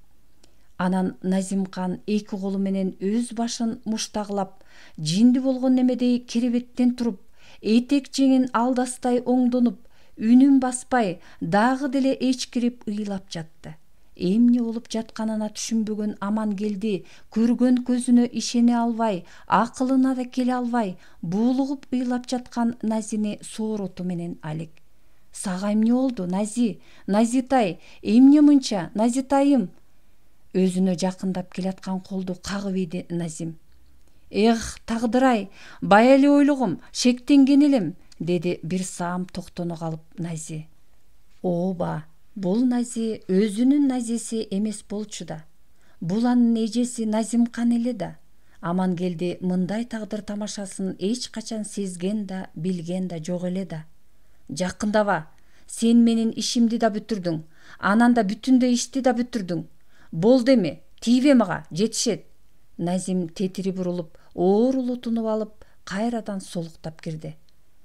Speaker 1: Анан Назимкан эки колу менен өз башын муштагылап, жинди болгон немедей керебеттен туруп, этек жеңин алдастай оңдонуп, үнүн баспай, дагы деле эчкирип ыйлап жатты. Эмне болуп жатканына түшүнбөгөн Амангелди көргөн көзүнө ишене албай, акылына да келе албай, буулугуп ыйлап жаткан Назини соороту менен алек. «Сага эмне болду, Нази? Назитай, эмне мынча, Назитайым?» Өзүнө жакындап келаткан колду кагып ийди Назим. «Эх, тагдыр-ай, бая эле ойлогом, шектенген элем», деди бир саам токтоно калып Нази. Ооба, бул Нази өзүнүн Назиси эмес болчу да. Бул анын эжеси Назимкан эле да. Амангелди мындай тагдыр тамашасын эч качан сезген да, билген да жок эле да. «Жакындаба, сен менин ишимди да бүтүрдүң, анан да бүтүндөй ишти да бүтүрдүң. Болду эми, тийбе мага, жетишет». Назим тетири бурулуп, оорулуу тунуп алып, кайрадан солуктап кирди.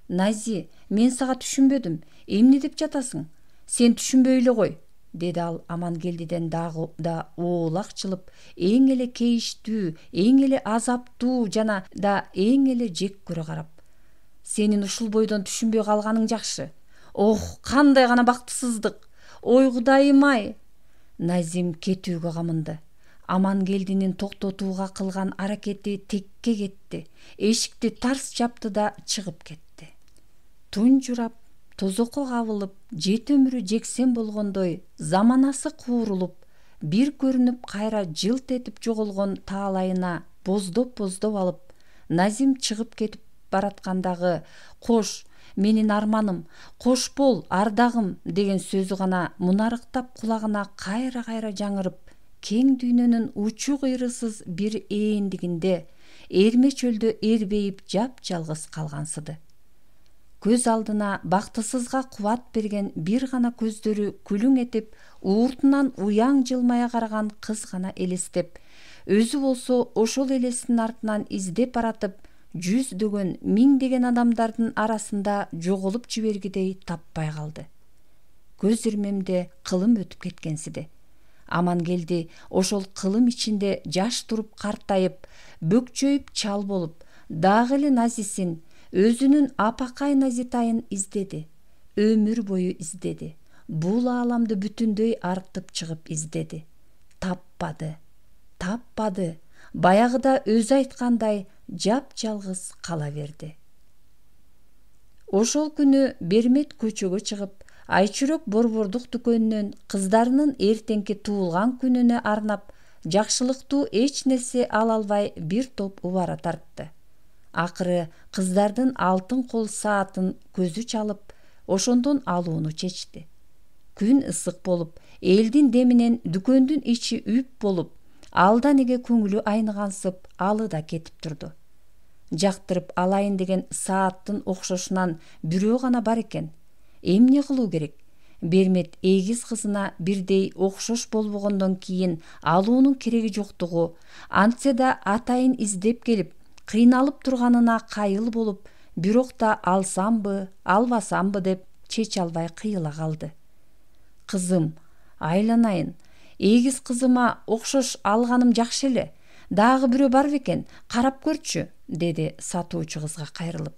Speaker 1: «Нази, мен сага түшүнбөдүм. Эмне деп жатасың? Сен түшүнбөй эле кой», деди ал Амангелдиден дагы да оолакчылып, эң эле кейиштүү, эң эле азаптуу жана да эң эле жек көрө карап. «Сенин ушул бойдон түшүнбөй калганың жакшы. Ох, кандай гана бактысыздык. Ой Кудайым-ай!» Назим кетүүгө камынды. Амангелдинин токтотууга кылган аракети текке кетти. Эшикти тарс жапты да чыгып кетти. Тунжурап, тозокко кабылып, жет өмүрү жексен болгондой, заманасы куурулуп, бир көрүнүп кайра жылт этип жоголгон таалайына боздоп алып, Назим чыгып кетип бараткандагы «Кош, менин арманым, кош бол, ардагым» деген сөзү гана мунарыктап кулагына кайра жаңырып, кең дүйнөнүн учу кыйрысыз бир ээндигинде, эрме чөлдө эрбейип жапжалгыз калгансыды. Көз алдына бактысызга кубат берген бир гана көздөрү күлүң этип, ууртунан уяң жылмая караган кыз гана элестеп, өзү болсо ошол элестин артынан издеп баратып, жүздөгөн, миңдеген адамдардын арасында жоголуп жибергидей таппай калды. Көз ирмемде кылым өтүп кеткенсиди. Амангелди ошол кылым ичинде жаш туруп картайып, бөкчөйүп чал болуп, дагы эле Назисин, өзүнүн апакай Назитайын издеди. Өмүр бою издеди. Бул ааламды бүтүндөй артып чыгып издеди. Таппады. Баягыда өзү айткандай жапжалгыз кала берди. Ошол күнү Бермет көчөгө чыгып, Айчүрөк борбордук дүкөнүнөн кыздарынын эртеңки туулган күнүнө арнап жакшылыктуу эч нерсе ала албай бир топ убара тартты. Акыры кыздардын алтын кол саатын көзү чалып, ошондон алууну чечти. Күн ысык болуп, элдин деминен дүкөндүн ичи үп болуп, алда-неге көңүлү айныгансып, алы да кетип турду. Жактырып алайын деген сааттын окшошунан бирөө гана бар экен. Эмне кылуу керек? Бермет эгиз кызына бирдей окшош болбогондон кийин алуунун кереги жоктугу, антсе да атайын издеп келип, кыйналып турганына кайыл болуп, бирок да алсамбы, албасамбы деп чече албай кыйыла калды. Кызым, айланайын, эгиз кызыма окшош алганым жакшы эле. Дагы бирөө бар бекен, карап көрчү, деди сатуучу кызга кайрылып.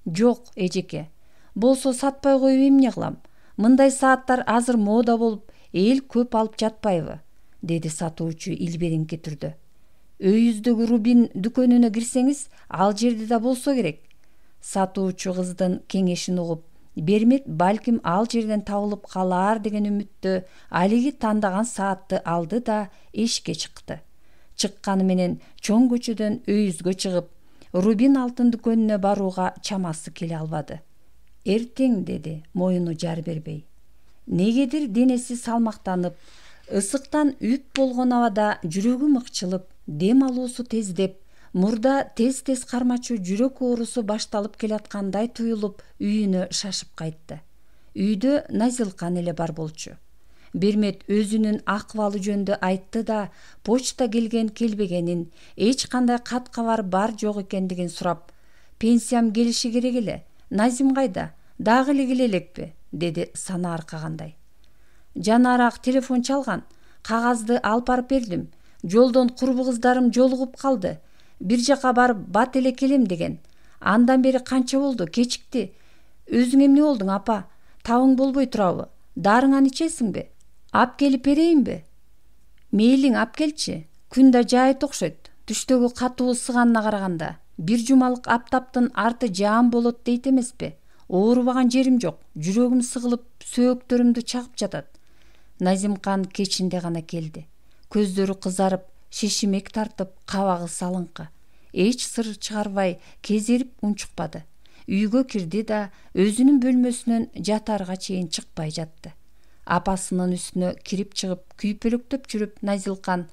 Speaker 1: Жок, эжеке. Болсо сатпай коюп эмне кылам? Мындай сааттар азыр мода болуп, эл көп алып жатпайбы? Деди сатуучу илбериңки түрдө. Өйүздөгү Рубин дүкөнүнө кирсеңиз, ал жерде да болсо керек. Сатуучу кыздын кеңешин угуп, Бермет балким ал жерден табылып калаар деген үмүттө алиги тандаган саатты алды да эшикке чыкты. Чыкканы менен чоң көчөдөн өйүзгө чыгып, Рубин алтын дүкөнүнө барууга чамасы келе албады. Эртең, деди, моюну жар бербей. Негедир денеси салмактанып, ысыктан үп болгон абада жүрөгү мыкчылып, дем алуусу тездеп, мурда тез-тез кармачу жүрөк оорусу башталып келаткандай туюлуп, үйүнө шашып кайтты. Үйдө Назилкан эле бар болчу. Бермет өзүнүн акыбалы жөнүндө айтты да, почта келген-келбегенин, эч кандай кат кабар бар жок экендигин сурап, пенсиям келиши керек эле, Назим кайда? Дагы эле келе элекпи? Деди сана аркагандай. Жанараак телефон чалган, кагазды алып барып бердим. Жолдон курбу кыздарым жолугуп калды. Бир жака барып бат эле келем деген. Андан бери канча болду, кечикти. Өзүң эмне болдуң, апа? Табың болбой турабы? Дарыңан ичесиңби? Ап келип берейинби? Мейлиң, ап келчи. Күн да жайыт окшойт. Түштөгү катуу сыганына караганда, бир жумалык аптаптын арты жаам болот дейт эмеспи? Оорубаган жерим жок. Жүрөгүм сыгылып, сөөктөрүмдү чагып жатат. Назимкан кечинде гана келди. Көздөрү кызарып, шешимек тартып, кабагы салыңкы. Эч сыр чыгарбай, кезерип унчукпады. Үйгө кирди да өзүнүн бөлмөсүнөн жатарга чейин чыкпай жатты. Апасынын үстүнө кирип чыгып, күйпөлөктөп жүрүп, Назилкан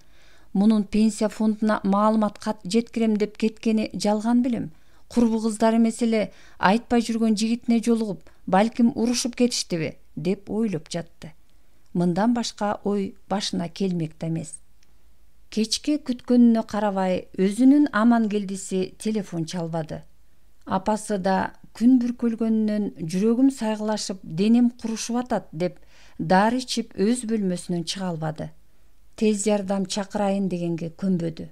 Speaker 1: мунун пенсия фондуна маалымат кат жеткирем деп кеткени жалган белем. Курбу кыздар эмес эле айтпай жүргөн жигитине жолугуп, балким урушуп кетиштиби, деп ойлоп жатты. Мындан башка ой башына келмек да эмес. Кечке күткөнүнө карабай, өзүнүн Амангелдиси телефон чалбады. Апасы да күн бүркөлгөнүнөн жүрөгүм сайгылашып, денем курушуп атат деп дары ичип өз бөлмөсүнөн чыга албады. Тез жардам чакырайын дегенге көнбөдү.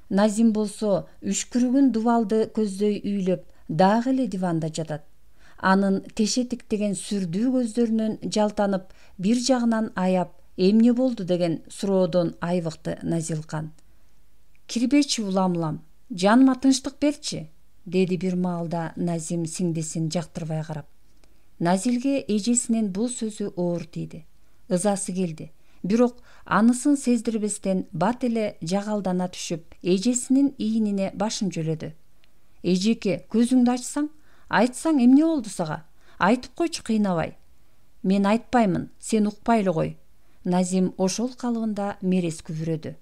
Speaker 1: Назим болсо үшкүрүгүн дубалды көздөй үйлөп, дагы эле диванда жатат. Анын теше тиктеген сүрдүү көздөрүнөн жалтанып, бир жагынан аяп, эмне болду деген суроодон айбыкты Назилкан. Кирбечи улам-улам, жаныма тынчтык берчи, деди бир маалда Назим сиңдисин жактырбай карап. Назилге эжесинин бул сөзү оор тийди. Ызасы келди. Бирок анысын сездирбестен бат эле жагалдана түшүп, эжесинин ийинине башын жөлөдү. Эжеке, көзүңдү ачсаң, айтсаң эмне болду сага? Айтып койчу, кыйнабай. Мен айтпаймын, сен укпай эле кой. Назим ошол калыбында мерез күбүрөдү.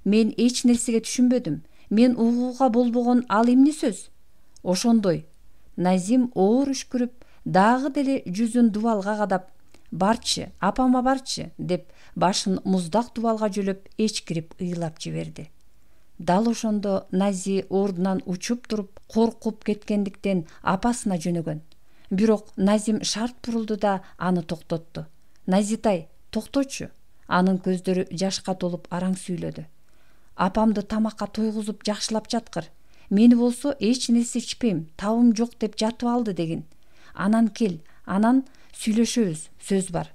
Speaker 1: Мен эч нерсеге түшүнбөдүм. Мен угууга болбогон ал эмне сөз? Ошондой. Назим оор үшкүрүп, дагы деле жүзүн дубалга кадап, барчы, апама барчы, деп башын муздак дубалга жөлөп, эчкирип ыйлап жиберди. Дал ошондо Нази ордунан учуп туруп, коркуп кеткендиктен апасына жөнөгөн. Бирок Назим шарт бурулду да аны токтотту. Назитай, токточу. Анын көздөрү жашка толуп араң сүйлөдү. Апамды тамакка тойгузуп жакшылап жаткыр. Мени болсо эч нерсе ичпейм, табым жок деп жатып алды дегин. Анан кел, анан сүйлөшөбүз, сөз бар.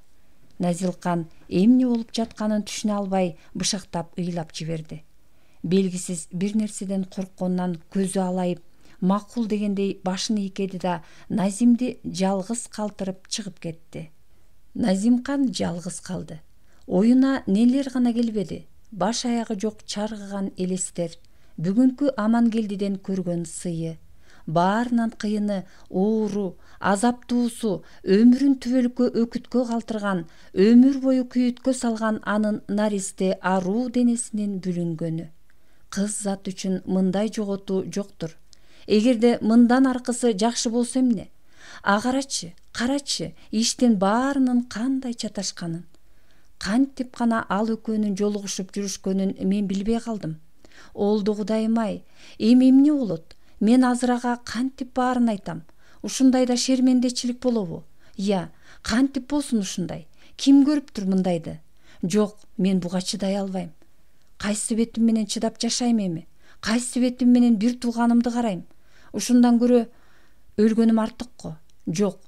Speaker 1: Назилкан эмне болуп жатканын түшүнө албай бышактап ыйлап жиберди. Белгисиз бир нерседен коркконунан көзү алайып, макул дегендей башын ийкеди да Назимди жалгыз калтырып чыгып кетти. Назимкан жалгыз калды. Оюна нелер гана келбеди. Баш аягы жок чаргыган элестер, бүгүнкү Амангелдиден көргөн сыйы, баарынан кыйыны, оору, азаптуусу, өмүрүн түбөлүккө өкүткө калтырган, өмүр бою күйүткө салган анын наристе аруу денесинин бүлүнгөнү. Кыз зат үчүн мындай жоготуу жоктур. Эгерде мындан аркысы жакшы болсо эмне? Карачы, иштин баарынын кандай чаташканын. Кантип гана ал экөөнүн жолугушуп жүрүшкөнүн мен билбей калдым. Олду Кудайым-ай, эми эмне болот? Мен азыр ага кантип баарын айтам? Ушундайда шермендечилик болобу? Я, кантип болсун ушундай? Ким көрүптүр мындайды? Жок, мен буга чыдай албайм. Кайсы бетим менен чыдап жашайм эми? Кайсы бетим менен бир тууганымды карайм? Ушундан көрө өлгөнүм артыкко. Жок,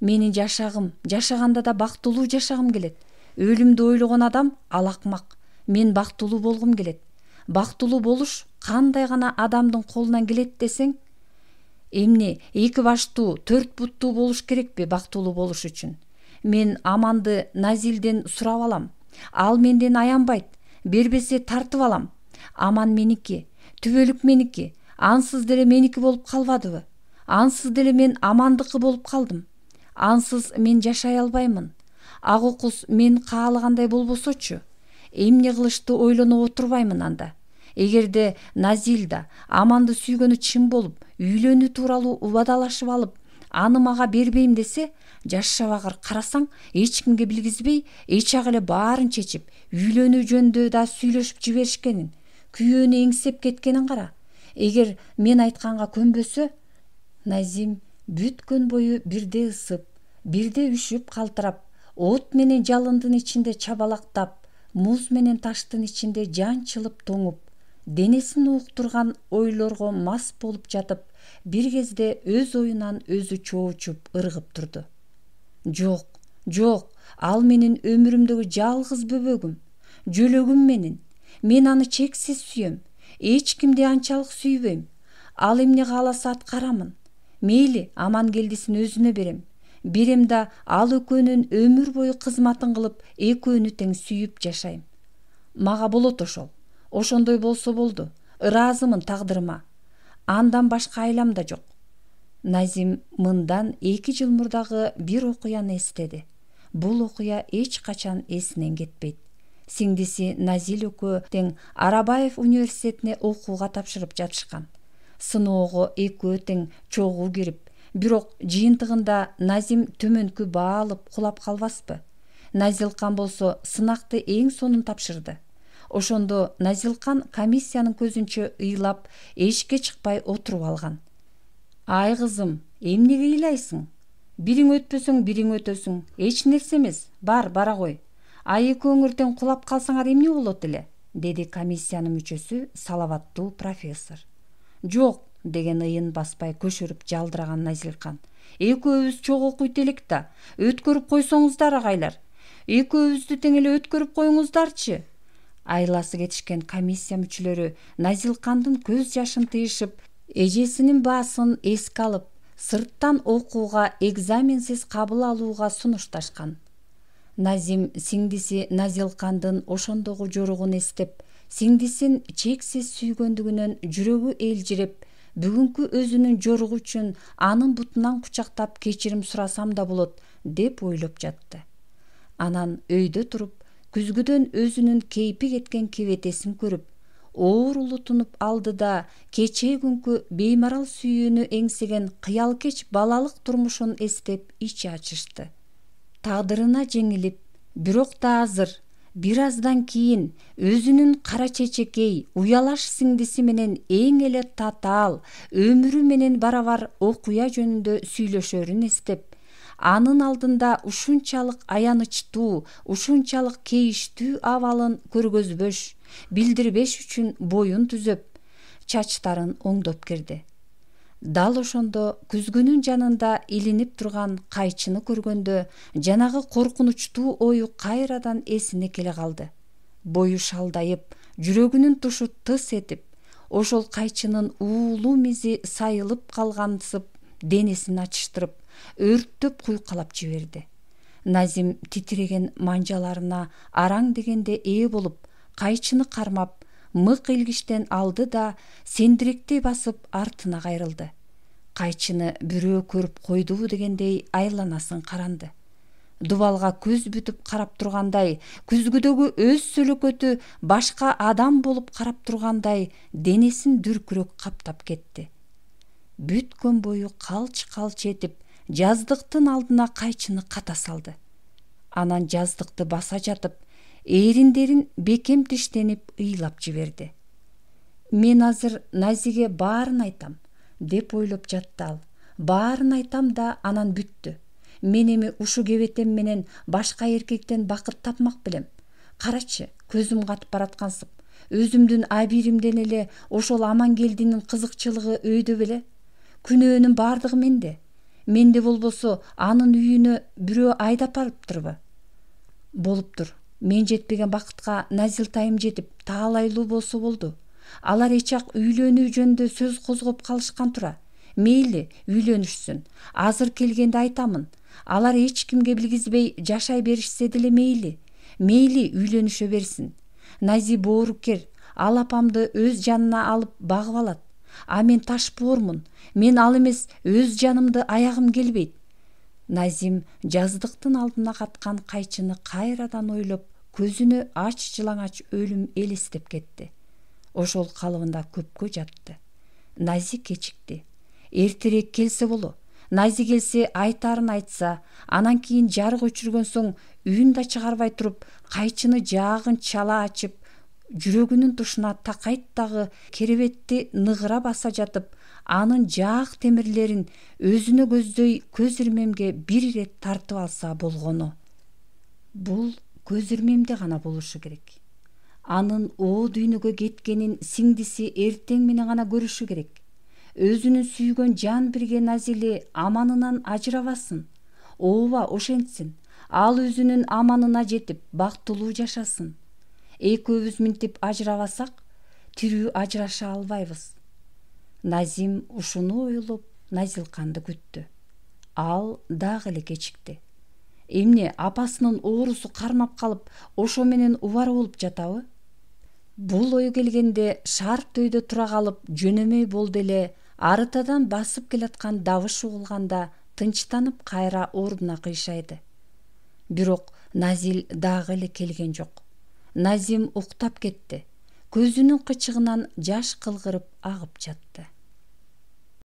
Speaker 1: менин жашаганда да бактылуу жашагым келет. Өлүмдү ойлогон адам ал акмак. Мен бактылуу болгум келет. Бактылуу болуш кандай гана адамдын колунан келет десең? Эмне 2 баштуу, 4 буттуу болуш керекпи бактылуу болуш үчүн? Мен Аманды Назилден сурап алам. Ал менден аянбайт. Бербесе тартып алам. Аман меники, түбөлүк меники. Ансыз деле меники болуп калбадыбы? Ансыз деле мен Амандыкы болуп калдым. Ансыз мен жашай албаймын. Ак окус мен каалагандай болбосочу, эмне кылышты ойлонуп отурбаймын анда. Эгерде Назил да Аманды сүйгөнү чын болуп, үйлөнүү тууралуу убадалашып алып, аны мага бербейм десе, жаш шабагыр карасаң, эч кимге билгизбей, эч ак эле баарын чечип, үйлөнүү жөнүндө да сүйлөшүп жиберишкенин, күйөөнү эңсеп кеткенин кара. Эгер мен айтканга көнбөсө, Назим бүт күн бою бирде ысып, бирде үшүп калтырап, от менен жалындын ичинде чабалактап, муз менен таштын ичинде жанчылып тоңуп, денесин ууктурган ойлорго мас болуп жатып, бир кезде өз оюнан өзү чоочуп ыргып турду. Жок, ал менин өмүрүмдөгү жалгыз бөбөгүм, жөлөгүм менен. Мен аны чексиз сүйөм, эч кимди анчалык сүйбөйм. Ал эмне кааласа аткарамын. Мейли, Амангелдисин өзүнө берем да ал экөөнүн өмүр бою кызматын кылып, экөөнү тең сүйүп жашайм. Мага болот ошол. Ошондой болсо болду. Ыраазымын тагдырыма. Андан башка айлам да жок. Назим мындан 2 жыл мурдагы бир окуяны эстеди. Бул окуя эч качан эсинен кетпейт. Сиңдиси Назил экөө тең Арабаев университетине окууга тапшырып жатышкан. Сыноого экөө тең чогуу кирип, бирок жыйынтыгында Назим төмөнкү баа алып кулап калбаспы? Назилкан болсо сынакты эң сонун тапшырды. Ошондо Назилкан комиссиянын көзүнчө ыйлап, эшикке чыкпай отуруп алган. Ай кызым, эмнеге ыйлайсың? Бириң өтпөсөң бириң өтөсүң. Эч нерсе эмес. Бара кой. Ай экөөңөр тең кулап калсаңар эмне болот эле? Деди комиссиянын мүчөсү салаваттуу профессор. Жок, деген ыйын баспай көшөрүп жалдыраган Назилкан. Экөөбүз чогуу окуйт элек да, өткөрүп койсоңуздар агайлар. Экөөбүздү тең эле өткөрүп коюңуздарчы. Айласы кетишкен комиссия мүчөлөрү Назилкандын көз жашын тыйышып, эжесинин баасын эске алып, сырттан окууга экзаменсиз кабыл алууга сунушташкан. Назим сиңдиси Назилкандын ошондогу жоругун эстеп, сиңдисин чексиз сүйгөндүгүнөн жүрөгү элжиреп, бүгүнкү өзүнүн жоругу үчүн анын бутунан кучактап кечирим сурасам да болот деп ойлоп жатты. Анан өйдө туруп, күзгүдөн өзүнүн кейпи кеткен кебетесин көрүп, оор улутунуп алды да кечээ күнкү беймарал сүйүүнү эңсеген кыялкеч балалык турмушун эстеп ичи ачышты. Тагдырына жеңилип, бирок да азыр, бир аздан кийин өзүнүн кара чечекей, уялаш сиңдиси менен эң эле татаал, өмүрү менен барабар окуя жөнүндө сүйлөшөрүн эстеп, анын алдында ушунчалык аянычтуу, ушунчалык кейиштүү абалын көргөзбөш, билдирбеш үчүн боюн түзөп, чачтарын оңдоп кирди. Дал ошондо күзгүнүн жанында илинип турган кайчыны көргөндө жанагы коркунучтуу ою кайрадан эсине келе калды. Бою шалдайып, жүрөгүнүн тушу тыс этип, ошол кайчынын уулуу мизи сайылып калгансып, денесин ачыштырып, өрттөп куйкалап жиберди. Назим титиреген манжаларына араң дегенде ээ болуп, кайчыны кармап, мык илгичтен алды да сендиректей басып артына кайрылды. Кайчыны бирөө көрүп койдубу дегендей айланасын каранды. Дубалга көз бүтүп карап тургандай, күзгүдөгү өз сөлөкөтү башка адам болуп карап тургандай денесин дүркүрөк каптап кетти. Бүткөн бою калч-калч этип, жаздыктын алдына кайчыны ката салды. Анан жаздыкты баса жатып, эриндерин бекем тиштенип ыйлап жиберди. Мен азыр Назиге баарын айтам, деп ойлоп жатты ал. Баарын айтам да анан бүттү. Мен эми ушу кебетем менен башка эркектен бакыт тапмак белем. Карачы, көзүм катып бараткансып. Өзүмдүн абийиримден эле ошол Амангелдинин кызыкчылыгы өйдө беле. Күнөөнүн бардыгы менде. Менде болбосо анын үйүнө бирөө айдап барыптырбы? Болуптур. Мен жетпеген бакытка Назилтайым жетип, таалайлуу болсо болду. Алар эчак үйлөнүү жөнүндө сөз козгоп калышкан тура. Мейли, үйлөнүшсүн. Азыр келгенде айтамын. Алар эч кимге билгизбей жашай беришсе деле мейли. Мейли үйлөнүшө берсин. Нази боорукер, ал апамды өз жанына алып багып алат. А мен таш боормун. Мен ал эмес, өз жанымды аягым келбейт. Назим жаздыктын алдына каткан кайчыны кайрадан ойлоп, көзүнө ач жылаңач өлүм элестеп кетти. Ошол калыбында көпкө жатты. Нази кечикти. Эртерээк келсе боло. Нази келсе айтарын айтса, анан кийин жарык өчүргөн соң үн да чыгарбай туруп, кайчыны жаагын чала ачып, жүрөгүнүн тушуна такайт дагы керебетти ныгыра баса жатып, анын жаак темирлерин өзүнө көздөй көз ирмемге бир ирет тартып алса болгону. Бул көз ирмемде гана болушу керек. Анын о дүйнөгө кеткенин сиңдиси эртең менен гана көрүшү керек. Өзүнүн сүйгөн жан бирге Назили аманынан ажырабасын. Ооба, ошентсин. Ал өзүнүн аманына жетип, бактылуу жашасын. Экөөбүз минтип ажырабасак, тирүү ажыраша албайбыз. Назим ушуну ойлоп, Назилканды күттү. Ал дагы эле кечикти. Эмне, апасынын оорусу кармап калып, ошо менен убара болуп жатабы? Бул ой келгенде шарт өйдө тура калып, жөнөмөй болду эле арытадан басып келаткан добуш угулганда тынчтанып кайра ордуна кыйшайды. Бирок Назил дагы эле келген жок. Назим уктап кетти. Көзүнүн кычыгынан жаш кылгырып агып жатты.